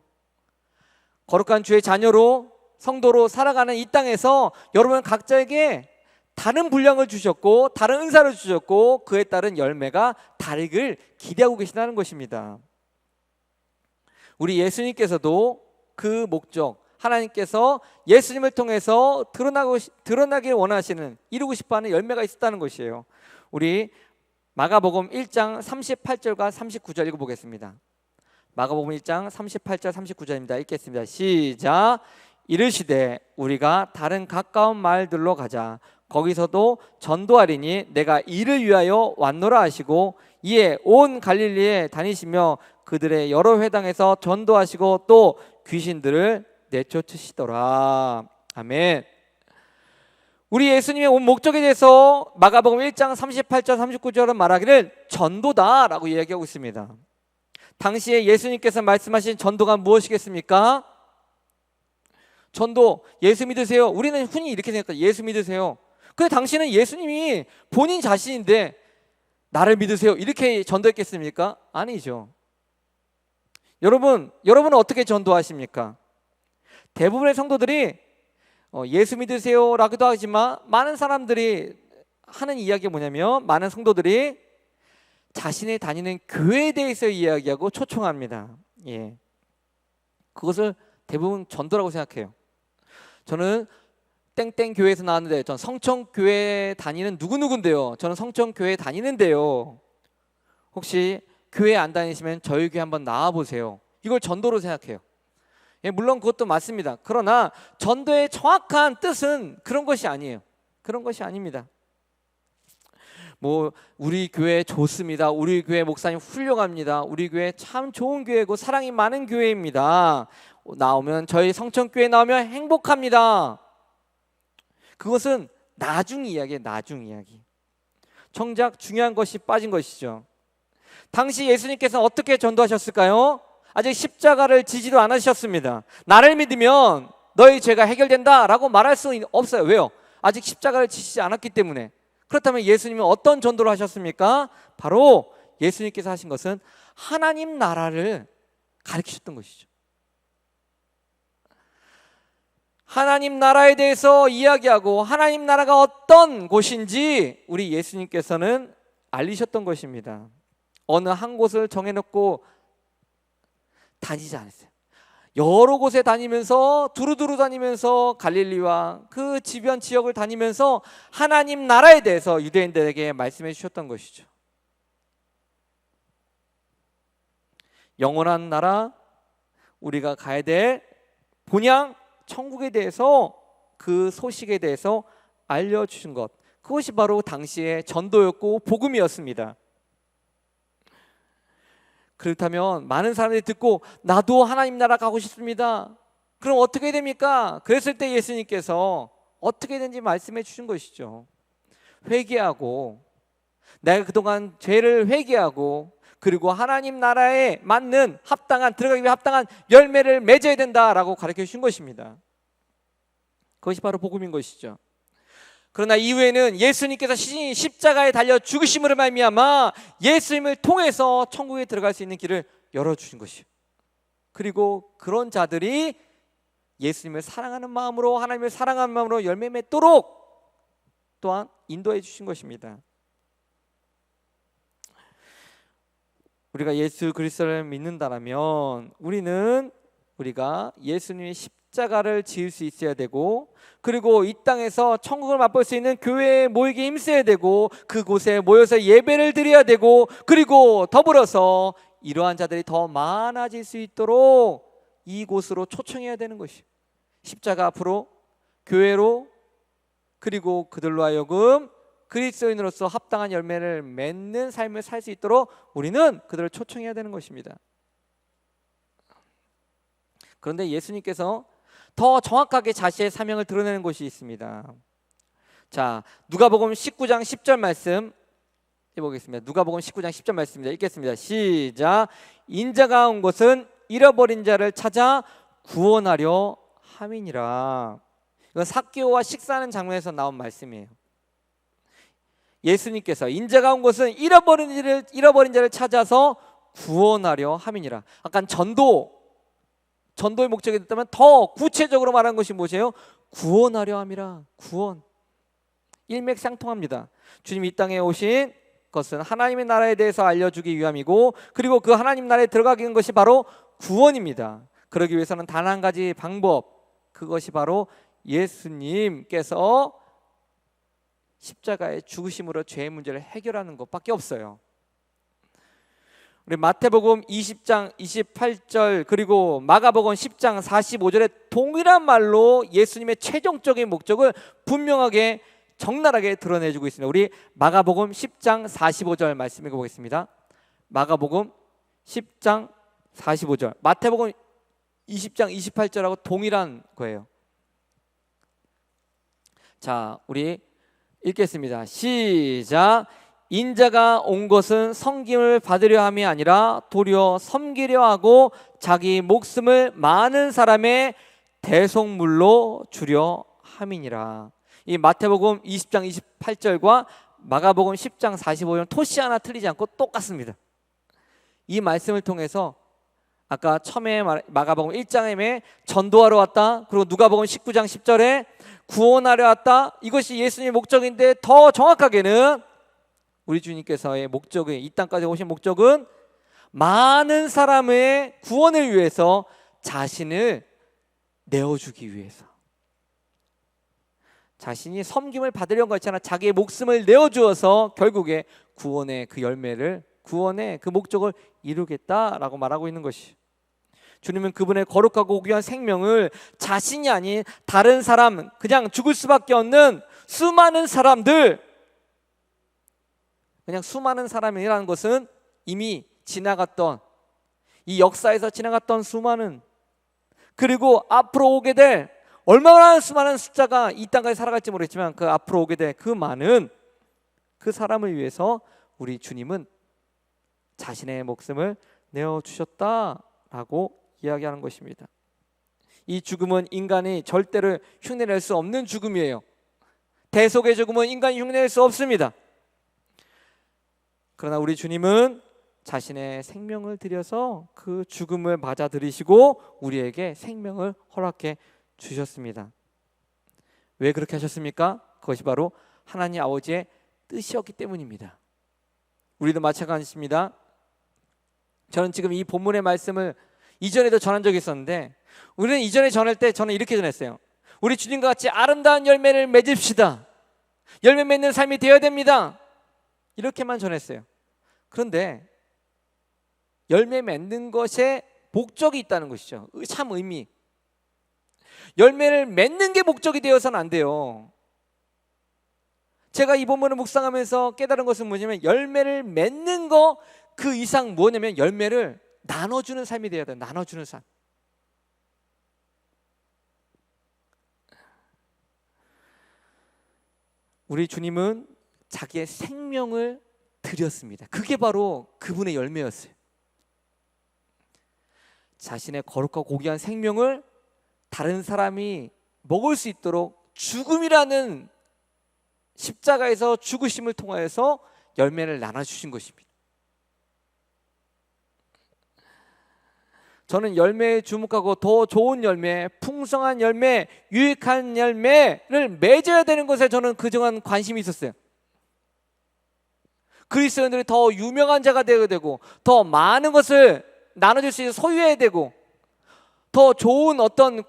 거룩한 주의 자녀로, 성도로 살아가는 이 땅에서 여러분 각자에게 다른 분량을 주셨고 다른 은사를 주셨고 그에 따른 열매가 다르길 기대하고 계시다는 것입니다. 우리 예수님께서도 그 목적, 하나님께서 예수님을 통해서 드러나길 원하시는, 이루고 싶어하는 열매가 있었다는 것이에요. 우리 마가복음 1장 38절과 39절 읽어보겠습니다. 마가복음 1장 38절 39절입니다. 읽겠습니다. 시작. 이르시되 우리가 다른 가까운 마을들로 가자. 거기서도 전도하리니 내가 이를 위하여 왔노라 하시고, 이에 온 갈릴리에 다니시며 그들의 여러 회당에서 전도하시고 또 귀신들을 내쫓으시더라. 아멘. 우리 예수님의 온 목적에 대해서 마가복음 1장 38절 39절은 말하기를 전도다라고 이야기하고 있습니다. 당시에 예수님께서 말씀하신 전도가 무엇이겠습니까? 전도, 예수 믿으세요. 우리는 흔히 이렇게 생각해요. 예수 믿으세요. 근데 당시는 예수님이 본인 자신인데 나를 믿으세요 이렇게 전도했겠습니까? 아니죠. 여러분은 어떻게 전도하십니까? 대부분의 성도들이 예수 믿으세요라고도 하지만 많은 사람들이 하는 이야기가 뭐냐면, 많은 성도들이 자신이 다니는 교회에 대해서 이야기하고 초청합니다. 예, 그것을 대부분 전도라고 생각해요. 저는 땡땡 교회에서 나왔는데 전 성천교회 다니는 누구누구인데요. 저는 성천교회 다니는데요. 혹시 교회 안 다니시면 저희 교회 한번 나와보세요. 이걸 전도로 생각해요. 예, 물론 그것도 맞습니다. 그러나 전도의 정확한 뜻은 그런 것이 아니에요. 그런 것이 아닙니다. 뭐 우리 교회 좋습니다. 우리 교회 목사님 훌륭합니다. 우리 교회 참 좋은 교회고 사랑이 많은 교회입니다. 나오면 저희 성천교회 나오면 행복합니다. 그것은 나중 이야기예요. 나중 이야기. 정작 중요한 것이 빠진 것이죠. 당시 예수님께서 어떻게 전도하셨을까요? 아직 십자가를 지지도 않으셨습니다. 나를 믿으면 너희 죄가 해결된다 라고 말할 수 없어요. 왜요? 아직 십자가를 지시지 않았기 때문에. 그렇다면 예수님은 어떤 전도를 하셨습니까? 바로 예수님께서 하신 것은 하나님 나라를 가르치셨던 것이죠. 하나님 나라에 대해서 이야기하고 하나님 나라가 어떤 곳인지 우리 예수님께서는 알리셨던 것입니다. 어느 한 곳을 정해놓고 다니지 않았어요. 여러 곳에 다니면서 두루두루 다니면서 갈릴리와 그 주변 지역을 다니면서 하나님 나라에 대해서 유대인들에게 말씀해 주셨던 것이죠. 영원한 나라, 우리가 가야 될 본향 천국에 대해서, 그 소식에 대해서 알려주신 것, 그것이 바로 당시의 전도였고 복음이었습니다. 그렇다면 많은 사람들이 듣고 나도 하나님 나라 가고 싶습니다. 그럼 어떻게 됩니까? 그랬을 때 예수님께서 어떻게 되는지 말씀해 주신 것이죠. 회개하고, 내가 그동안 죄를 회개하고, 그리고 하나님 나라에 맞는 합당한, 들어가기 위해 합당한 열매를 맺어야 된다라고 가르쳐 주신 것입니다. 그것이 바로 복음인 것이죠. 그러나 이후에는 예수님께서 십자가에 달려 죽으심으로 말미암아 예수님을 통해서 천국에 들어갈 수 있는 길을 열어주신 것이요. 그리고 그런 자들이 예수님을 사랑하는 마음으로, 하나님을 사랑하는 마음으로 열매 맺도록 또한 인도해 주신 것입니다. 우리가 예수 그리스도를 믿는다라면 우리가 예수님의 십자가를 지을 수 있어야 되고, 그리고 이 땅에서 천국을 맛볼 수 있는 교회에 모이게 힘써야 되고, 그곳에 모여서 예배를 드려야 되고, 그리고 더불어서 이러한 자들이 더 많아질 수 있도록 이곳으로 초청해야 되는 것이 십자가 앞으로, 교회로, 그리고 그들로 하여금 그리스도인으로서 합당한 열매를 맺는 삶을 살 수 있도록 우리는 그들을 초청해야 되는 것입니다. 그런데 예수님께서 더 정확하게 자신의 사명을 드러내는 곳이 있습니다. 자, 누가복음 19장 10절 말씀 해보겠습니다. 누가복음 19장 10절 말씀입니다. 읽겠습니다. 시작. 인자가 온 것은 잃어버린 자를 찾아 구원하려 함이니라. 이건 삭개오와 식사하는 장면에서 나온 말씀이에요. 예수님께서 인자가 온 것은 잃어버린 자를 찾아서 구원하려 함이니라. 약간 전도의 목적이 됐다면 더 구체적으로 말한 것이 무엇이에요? 구원하려 함이라. 구원. 일맥상통합니다. 주님이 이 땅에 오신 것은 하나님의 나라에 대해서 알려주기 위함이고, 그리고 그 하나님 나라에 들어가기 위한 것이 바로 구원입니다. 그러기 위해서는 단 한 가지 방법, 그것이 바로 예수님께서 십자가의 죽으심으로 죄의 문제를 해결하는 것밖에 없어요. 우리 마태복음 20장 28절 그리고 마가복음 10장 45절에 동일한 말로 예수님의 최종적인 목적을 분명하게 적나라하게 드러내주고 있습니다. 우리 마가복음 10장 45절 말씀 읽어보겠습니다. 마가복음 10장 45절, 마태복음 20장 28절하고 동일한 거예요. 자, 우리 읽겠습니다. 시작. 인자가 온 것은 섬김을 받으려 함이 아니라 도리어 섬기려 하고 자기 목숨을 많은 사람의 대속물로 주려 함이니라. 이 마태복음 20장 28절과 마가복음 10장 45절 토시 하나 틀리지 않고 똑같습니다. 이 말씀을 통해서 아까 처음에 마가복음 1장에 전도하러 왔다, 그리고 누가복음 19장 10절에 구원하려 왔다, 이것이 예수님의 목적인데, 더 정확하게는 우리 주님께서의 목적은, 이 땅까지 오신 목적은 많은 사람의 구원을 위해서 자신을 내어주기 위해서, 자신이 섬김을 받으려는 거 있잖아. 자기의 목숨을 내어주어서 결국에 구원의 그 열매를, 구원의 그 목적을 이루겠다라고 말하고 있는 것이, 주님은 그분의 거룩하고 귀한 생명을 자신이 아닌 다른 사람, 그냥 죽을 수밖에 없는 수많은 사람들, 그냥 수많은 사람이라는 것은 이미 지나갔던, 이 역사에서 지나갔던 수많은, 그리고 앞으로 오게 될 얼마나 수많은 숫자가 이 땅까지 살아갈지 모르겠지만 그 앞으로 오게 될 그 많은 그 사람을 위해서 우리 주님은 자신의 목숨을 내어주셨다라고 이야기하는 것입니다. 이 죽음은 인간이 절대로 흉내낼 수 없는 죽음이에요. 대속의 죽음은 인간이 흉내낼 수 없습니다. 그러나 우리 주님은 자신의 생명을 들여서 그 죽음을 맞아들이시고 우리에게 생명을 허락해 주셨습니다. 왜 그렇게 하셨습니까? 그것이 바로 하나님 아버지의 뜻이었기 때문입니다. 우리도 마찬가지입니다. 저는 지금 이 본문의 말씀을 이전에도 전한 적이 있었는데, 우리는 이전에 전할 때 저는 이렇게 전했어요. 우리 주님과 같이 아름다운 열매를 맺읍시다. 열매 맺는 삶이 되어야 됩니다. 이렇게만 전했어요. 그런데 열매 맺는 것에 목적이 있다는 것이죠. 참 의미. 열매를 맺는 게 목적이 되어서는 안 돼요. 제가 이 본문을 묵상하면서 깨달은 것은 뭐냐면, 열매를 맺는 거 그 이상 뭐냐면 열매를 나눠주는 삶이 되어야 돼요. 나눠주는 삶. 우리 주님은 자기의 생명을 드렸습니다. 그게 바로 그분의 열매였어요. 자신의 거룩하고 고귀한 생명을 다른 사람이 먹을 수 있도록 죽음이라는 십자가에서 죽으심을 통하여서 열매를 나눠주신 것입니다. 저는 열매에 주목하고 더 좋은 열매, 풍성한 열매, 유익한 열매를 맺어야 되는 것에 저는 그동안 관심이 있었어요. 그리스도인들이 더 유명한 자가 되어야 되고, 더 많은 것을 나눠줄 수 있는 소유해야 되고, 더 좋은 어떤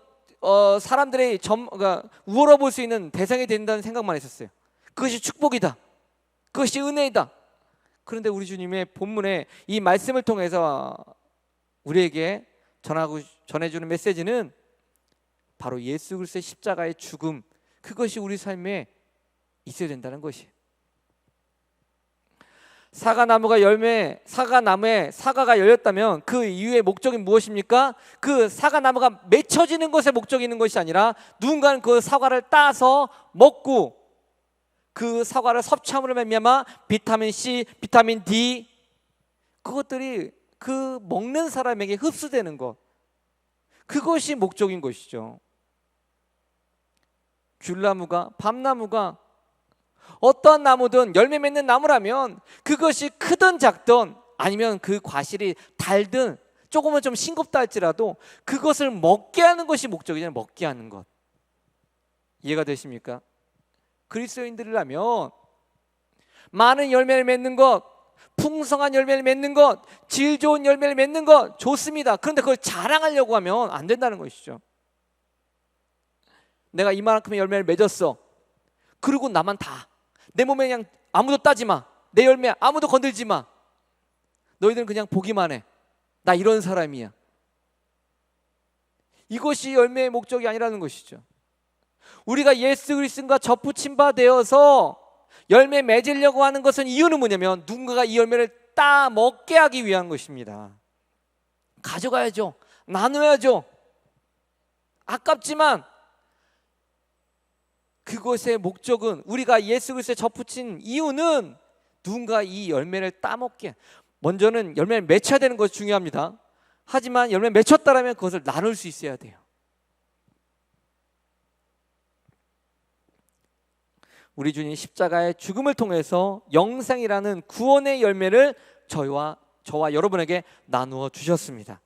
사람들의 그러니까 우러볼 수 있는 대상이 된다는 생각만 했었어요. 그것이 축복이다, 그것이 은혜이다. 그런데 우리 주님의 본문에 이 말씀을 통해서 우리에게 전해주는 메시지는 바로 예수 그리스도의 십자가의 죽음, 그것이 우리 삶에 있어야 된다는 것이에요. 사과나무에 사과가 열렸다면 그 이유의 목적이 무엇입니까? 그 사과나무가 맺혀지는 것에 목적이 있는 것이 아니라 누군가는 그 사과를 따서 먹고 그 사과를 섭취함으로 말미암아 비타민 C, 비타민 D 그것들이 그 먹는 사람에게 흡수되는 것, 그것이 목적인 것이죠. 귤나무가, 밤나무가 어떠한 나무든 열매 맺는 나무라면 그것이 크든 작든 아니면 그 과실이 달든 조금은 좀 싱겁다 할지라도 그것을 먹게 하는 것이 목적이잖아요. 먹게 하는 것. 이해가 되십니까? 그리스도인들이라면 많은 열매를 맺는 것, 풍성한 열매를 맺는 것, 질 좋은 열매를 맺는 것 좋습니다. 그런데 그걸 자랑하려고 하면 안 된다는 것이죠. 내가 이만큼의 열매를 맺었어. 그리고 나만 다, 내 몸에 그냥 아무도 따지 마, 내 열매 아무도 건들지 마, 너희들은 그냥 보기만 해, 나 이런 사람이야. 이것이 열매의 목적이 아니라는 것이죠. 우리가 예수 그리스도와 접붙임 바 되어서 열매 맺으려고 하는 것은 이유는 뭐냐면 누군가가 이 열매를 따 먹게 하기 위한 것입니다. 가져가야죠, 나눠야죠. 아깝지만 그것의 목적은, 우리가 예수 그리스도에 접붙인 이유는 누군가 이 열매를 따먹게, 먼저는 열매를 맺혀야 되는 것이 중요합니다. 하지만 열매 맺혔다라면 그것을 나눌 수 있어야 돼요. 우리 주님 십자가의 죽음을 통해서 영생이라는 구원의 열매를 저와 여러분에게 나누어 주셨습니다.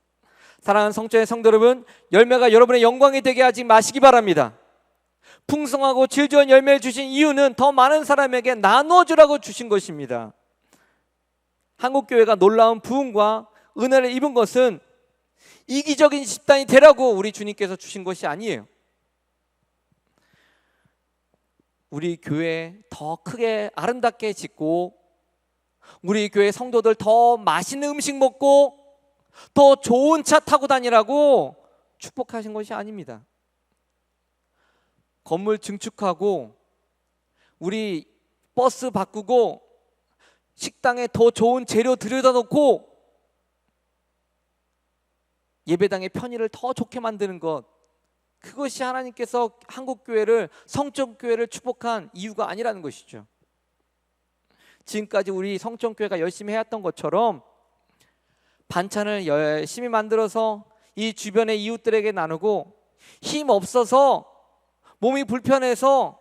사랑하는 성전의 성도 여러분, 열매가 여러분의 영광이 되게 하지 마시기 바랍니다. 풍성하고 질 좋은 열매를 주신 이유는 더 많은 사람에게 나누어 주라고 주신 것입니다. 한국교회가 놀라운 부흥과 은혜를 입은 것은 이기적인 집단이 되라고 우리 주님께서 주신 것이 아니에요. 우리 교회 더 크게 아름답게 짓고, 우리 교회 성도들 더 맛있는 음식 먹고 더 좋은 차 타고 다니라고 축복하신 것이 아닙니다. 건물 증축하고 우리 버스 바꾸고 식당에 더 좋은 재료 들여다 놓고 예배당의 편의를 더 좋게 만드는 것, 그것이 하나님께서 한국교회를, 성전교회를 축복한 이유가 아니라는 것이죠. 지금까지 우리 성전교회가 열심히 해왔던 것처럼 반찬을 열심히 만들어서 이 주변의 이웃들에게 나누고, 힘 없어서 몸이 불편해서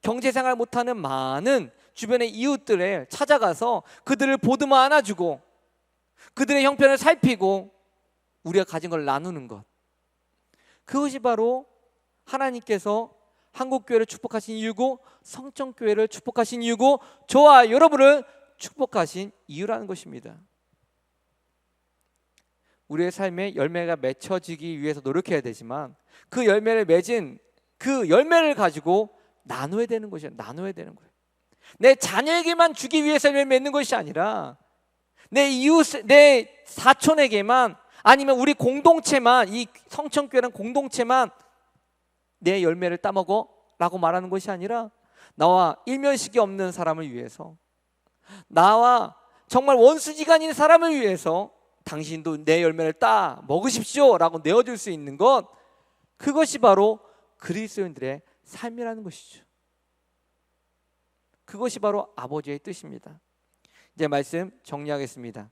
경제생활 못하는 많은 주변의 이웃들을 찾아가서 그들을 보듬어 안아주고 그들의 형편을 살피고 우리가 가진 걸 나누는 것, 그것이 바로 하나님께서 한국교회를 축복하신 이유고 성전교회를 축복하신 이유고 저와 여러분을 축복하신 이유라는 것입니다. 우리의 삶에 열매가 맺혀지기 위해서 노력해야 되지만 그 열매를 맺은 그 열매를 가지고 나눠야 되는 것이에요. 나눠야 되는 거예요. 내 자녀에게만 주기 위해서 열매를 맺는 것이 아니라 내 이웃, 내 사촌에게만, 아니면 우리 공동체만, 이 성천교회는 공동체만 내 열매를 따먹어 라고 말하는 것이 아니라 나와 일면식이 없는 사람을 위해서, 나와 정말 원수지간인 사람을 위해서 당신도 내 열매를 따 먹으십시오 라고 내어줄 수 있는 것, 그것이 바로 그리스도인들의 삶이라는 것이죠. 그것이 바로 아버지의 뜻입니다. 이제 말씀 정리하겠습니다.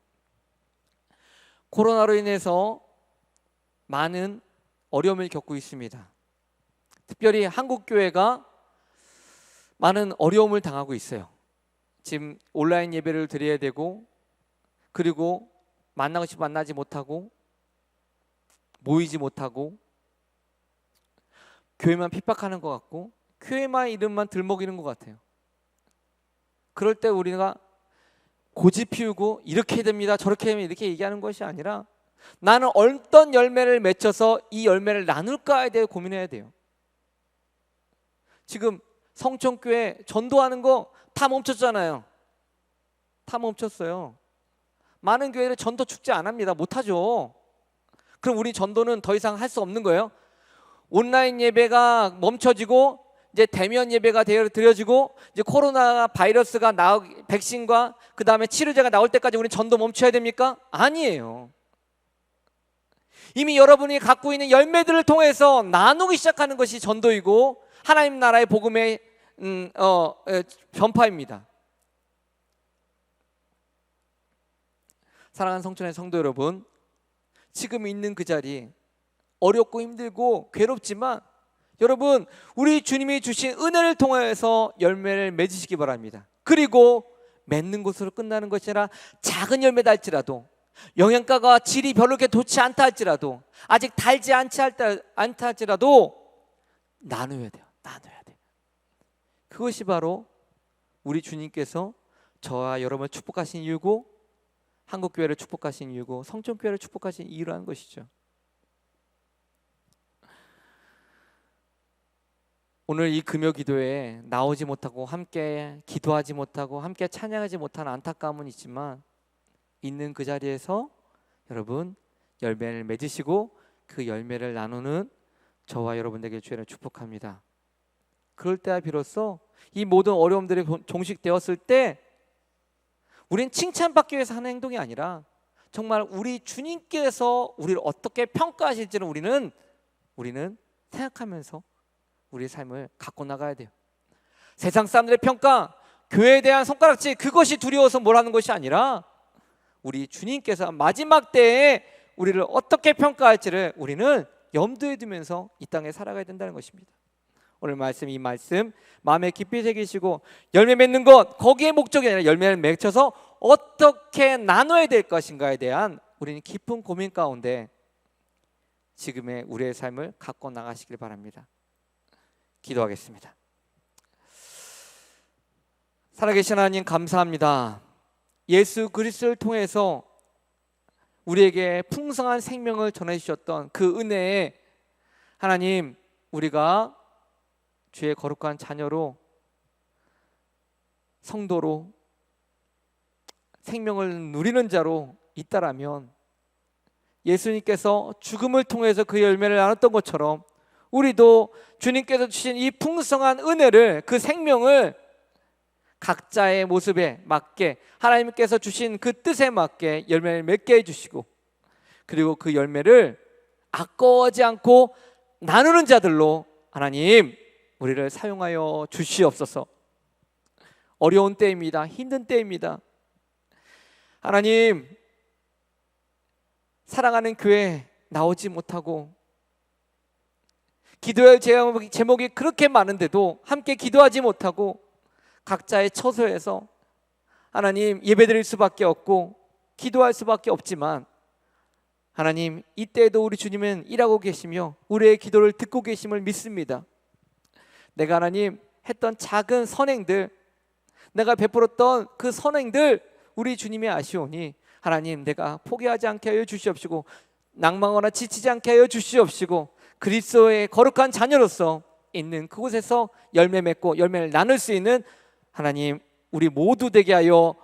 코로나로 인해서 많은 어려움을 겪고 있습니다. 특별히 한국교회가 많은 어려움을 당하고 있어요. 지금 온라인 예배를 드려야 되고, 그리고 만나고 싶어 만나지 못하고 모이지 못하고 교회만 핍박하는 것 같고 교회만 이름만 들먹이는 것 같아요. 그럴 때 우리가 고집 피우고 이렇게 됩니다 저렇게 됩니다 이렇게 얘기하는 것이 아니라 나는 어떤 열매를 맺혀서 이 열매를 나눌까에 대해 고민해야 돼요. 지금 성촌교회 전도하는 거 다 멈췄잖아요. 다 멈췄어요. 많은 교회를 전도 축제 안 합니다. 못하죠. 그럼 우리 전도는 더 이상 할 수 없는 거예요. 온라인 예배가 멈춰지고 이제 대면 예배가 드려지고 이제 코로나 바이러스가 백신과 그 다음에 치료제가 나올 때까지 우리 전도 멈춰야 됩니까? 아니에요. 이미 여러분이 갖고 있는 열매들을 통해서 나누기 시작하는 것이 전도이고 하나님 나라의 복음의 전파입니다. 사랑하는 성촌의 성도 여러분, 지금 있는 그 자리 어렵고 힘들고 괴롭지만 여러분 우리 주님이 주신 은혜를 통해서 열매를 맺으시기 바랍니다. 그리고 맺는 것으로 끝나는 것이 아니라 작은 열매다 할지라도 영양가가 질이 별로 그렇게 좋지 않다 할지라도 아직 달지 않다 할지라도 나눠야 돼요. 나눠야 돼요. 그것이 바로 우리 주님께서 저와 여러분을 축복하신 이유고 한국교회를 축복하신 이유고 성촌교회를 축복하신 이유라는 것이죠. 오늘 이 금요 기도에 나오지 못하고 함께 기도하지 못하고 함께 찬양하지 못한 안타까움은 있지만 있는 그 자리에서 여러분 열매를 맺으시고 그 열매를 나누는 저와 여러분들에게 주의를 축복합니다. 그럴 때야 비로소 이 모든 어려움들이 종식되었을 때 우린 칭찬받기 위해서 하는 행동이 아니라 정말 우리 주님께서 우리를 어떻게 평가하실지를 우리는 생각하면서 우리의 삶을 갖고 나가야 돼요. 세상 사람들의 평가, 교회에 대한 손가락질 그것이 두려워서 뭘 하는 것이 아니라 우리 주님께서 마지막 때에 우리를 어떻게 평가할지를 우리는 염두에 두면서 이 땅에 살아가야 된다는 것입니다. 오늘 이 말씀 마음에 깊이 새기시고 열매 맺는 것 거기에 목적이 아니라 열매를 맺혀서 어떻게 나눠야 될 것인가에 대한 우리는 깊은 고민 가운데 지금의 우리의 삶을 갖고 나가시길 바랍니다. 기도하겠습니다. 살아계신 하나님 감사합니다. 예수 그리스도를 통해서 우리에게 풍성한 생명을 전해주셨던 그 은혜에 하나님 우리가 주의 거룩한 자녀로 성도로 생명을 누리는 자로 있다라면 예수님께서 죽음을 통해서 그 열매를 나눴던 것처럼 우리도 주님께서 주신 이 풍성한 은혜를 그 생명을 각자의 모습에 맞게 하나님께서 주신 그 뜻에 맞게 열매를 맺게 해주시고 그리고 그 열매를 아까워하지 않고 나누는 자들로 하나님 우리를 사용하여 주시옵소서. 어려운 때입니다. 힘든 때입니다. 하나님 사랑하는 교회 나오지 못하고 기도할 제목이 그렇게 많은데도 함께 기도하지 못하고 각자의 처소에서 하나님 예배드릴 수밖에 없고 기도할 수밖에 없지만 하나님 이때에도 우리 주님은 일하고 계시며 우리의 기도를 듣고 계심을 믿습니다. 내가 하나님 했던 작은 선행들 내가 베풀었던 그 선행들 우리 주님이 아시오니 하나님 내가 포기하지 않게 하여 주시옵시고 낭망하거나 지치지 않게 하여 주시옵시고 그리스도의 거룩한 자녀로서 있는 그곳에서 열매 맺고 열매를 나눌 수 있는 하나님 우리 모두 되게 하여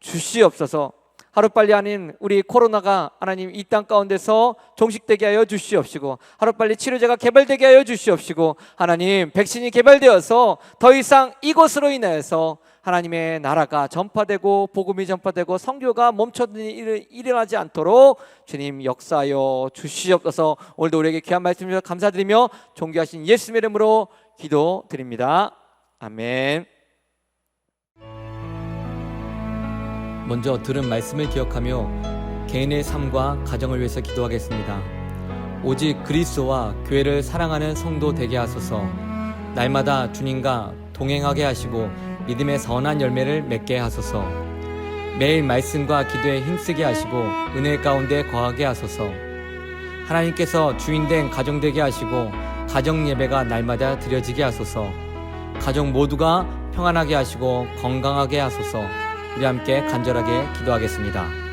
주시옵소서. 하루빨리 아닌 우리 코로나가 하나님 이 땅 가운데서 종식되게 하여 주시옵시고 하루빨리 치료제가 개발되게 하여 주시옵시고 하나님 백신이 개발되어서 더 이상 이것으로 인해서 하나님의 나라가 전파되고 복음이 전파되고 선교가 멈춰든 일이 일어나지 않도록 주님 역사하여 주시옵소서. 오늘도 우리에게 귀한 말씀 주셔서 감사드리며 존귀하신 예수님의 이름으로 기도드립니다. 아멘. 먼저 들은 말씀을 기억하며 개인의 삶과 가정을 위해서 기도하겠습니다. 오직 그리스도와 교회를 사랑하는 성도 되게 하소서. 날마다 주님과 동행하게 하시고 믿음의 선한 열매를 맺게 하소서. 매일 말씀과 기도에 힘쓰게 하시고 은혜 가운데 거하게 하소서. 하나님께서 주인된 가정 되게 하시고 가정 예배가 날마다 드려지게 하소서. 가족 모두가 평안하게 하시고 건강하게 하소서. 우리 함께 간절하게 기도하겠습니다.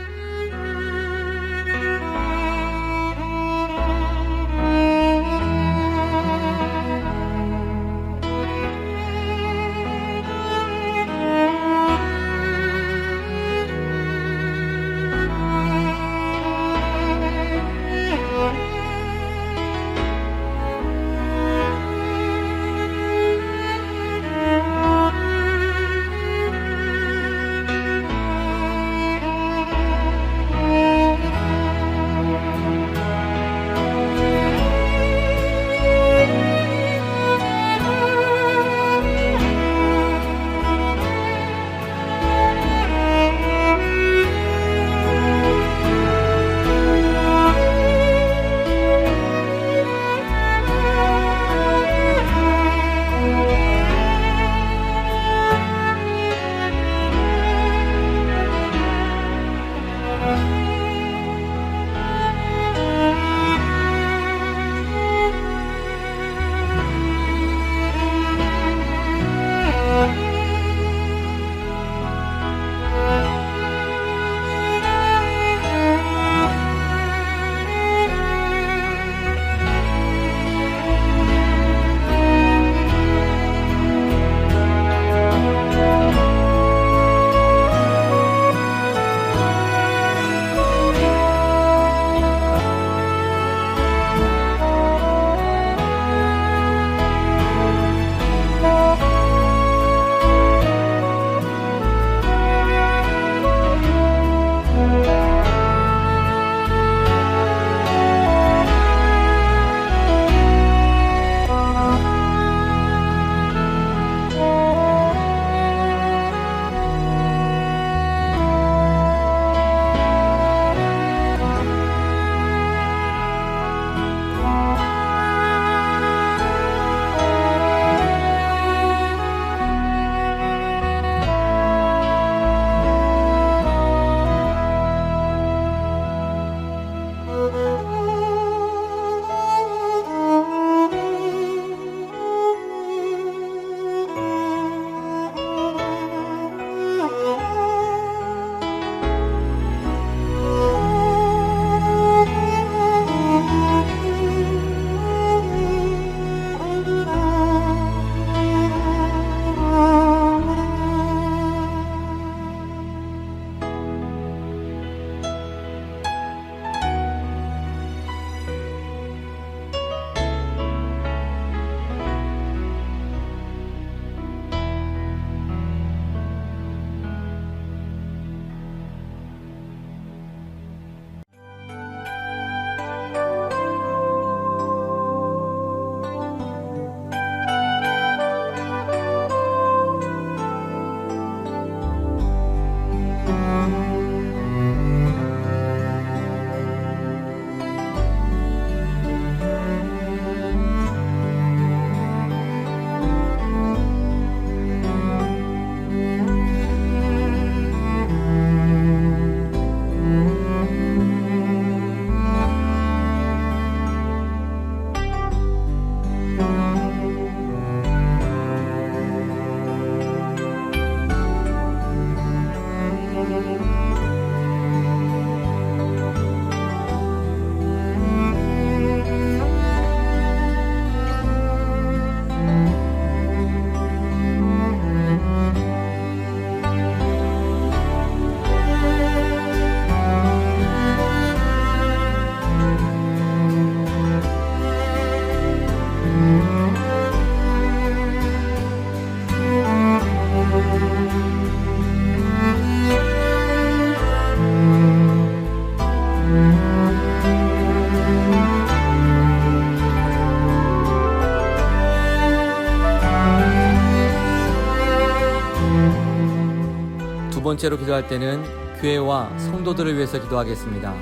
번째로 기도할 때는 교회와 성도들을 위해서 기도하겠습니다.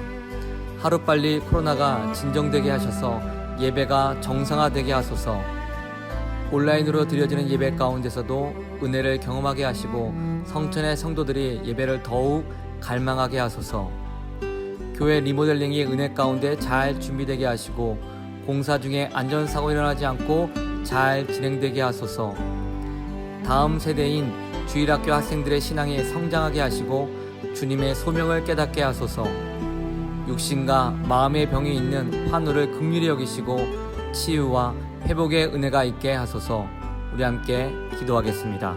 하루빨리 코로나가 진정되게 하셔서 예배가 정상화되게 하소서. 온라인으로 드려지는 예배 가운데서도 은혜를 경험하게 하시고 성천의 성도들이 예배를 더욱 갈망하게 하소서. 교회 리모델링이 은혜 가운데 잘 준비되게 하시고 공사 중에 안전사고 일어나지 않고 잘 진행되게 하소서. 다음 세대인 주일학교 학생들의 신앙이 성장하게 하시고 주님의 소명을 깨닫게 하소서. 육신과 마음의 병이 있는 환우를 긍휼히 여기시고 치유와 회복의 은혜가 있게 하소서. 우리 함께 기도하겠습니다.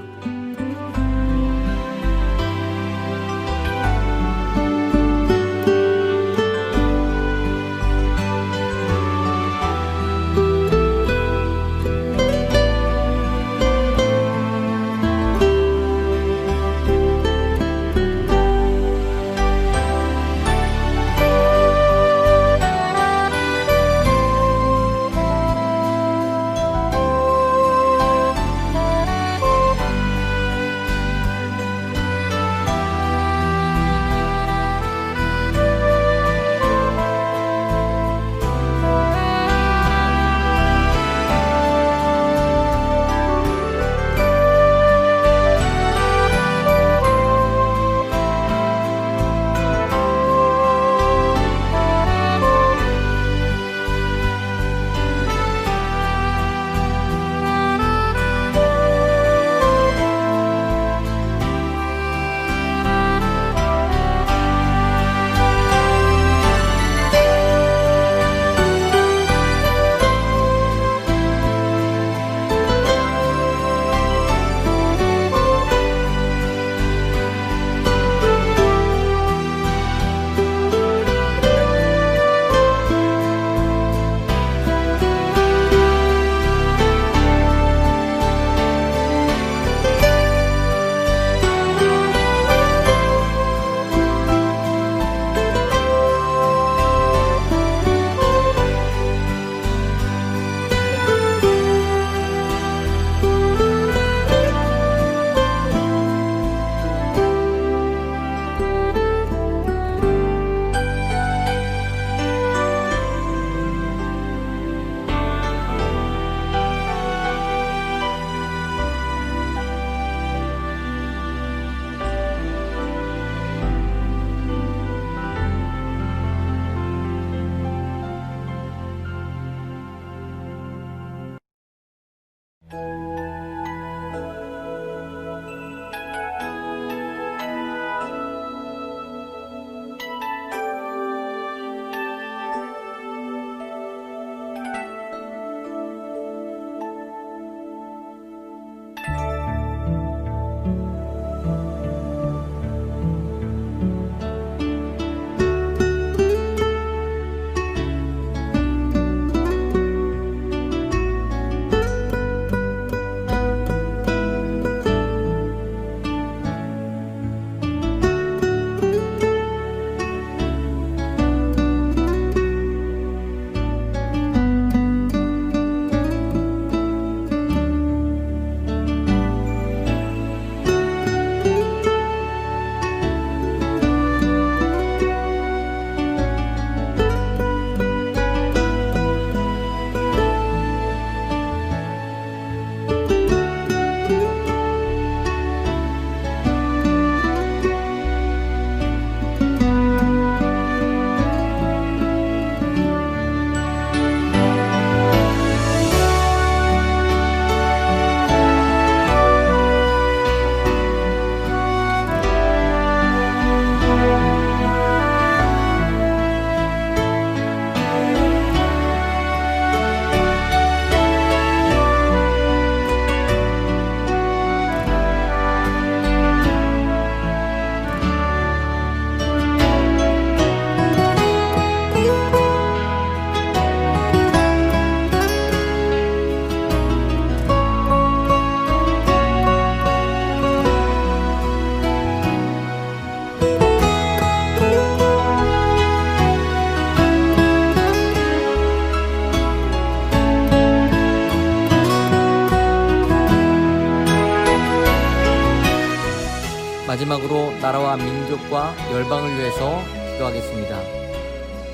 마지막으로 나라와 민족과 열방을 위해서 기도하겠습니다.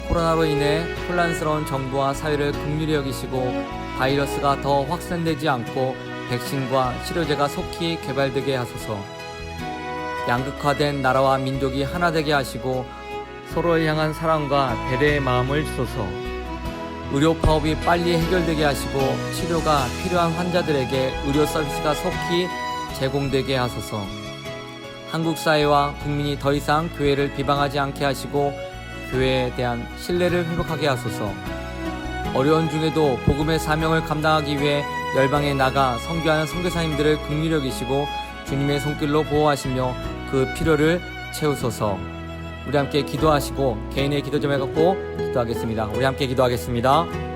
코로나로 인해 혼란스러운 정부와 사회를 긍휼히 여기시고 바이러스가 더 확산되지 않고 백신과 치료제가 속히 개발되게 하소서. 양극화된 나라와 민족이 하나 되게 하시고 서로를 향한 사랑과 배려의 마음을 주소서. 의료 파업이 빨리 해결되게 하시고 치료가 필요한 환자들에게 의료 서비스가 속히 제공되게 하소서. 한국 사회와 국민이 더 이상 교회를 비방하지 않게 하시고 교회에 대한 신뢰를 회복하게 하소서. 어려운 중에도 복음의 사명을 감당하기 위해 열방에 나가 선교하는 선교사님들을 긍휼히 여기시고 주님의 손길로 보호하시며 그 필요를 채우소서. 우리 함께 기도하시고 개인의 기도 좀 해갖고 기도하겠습니다. 우리 함께 기도하겠습니다.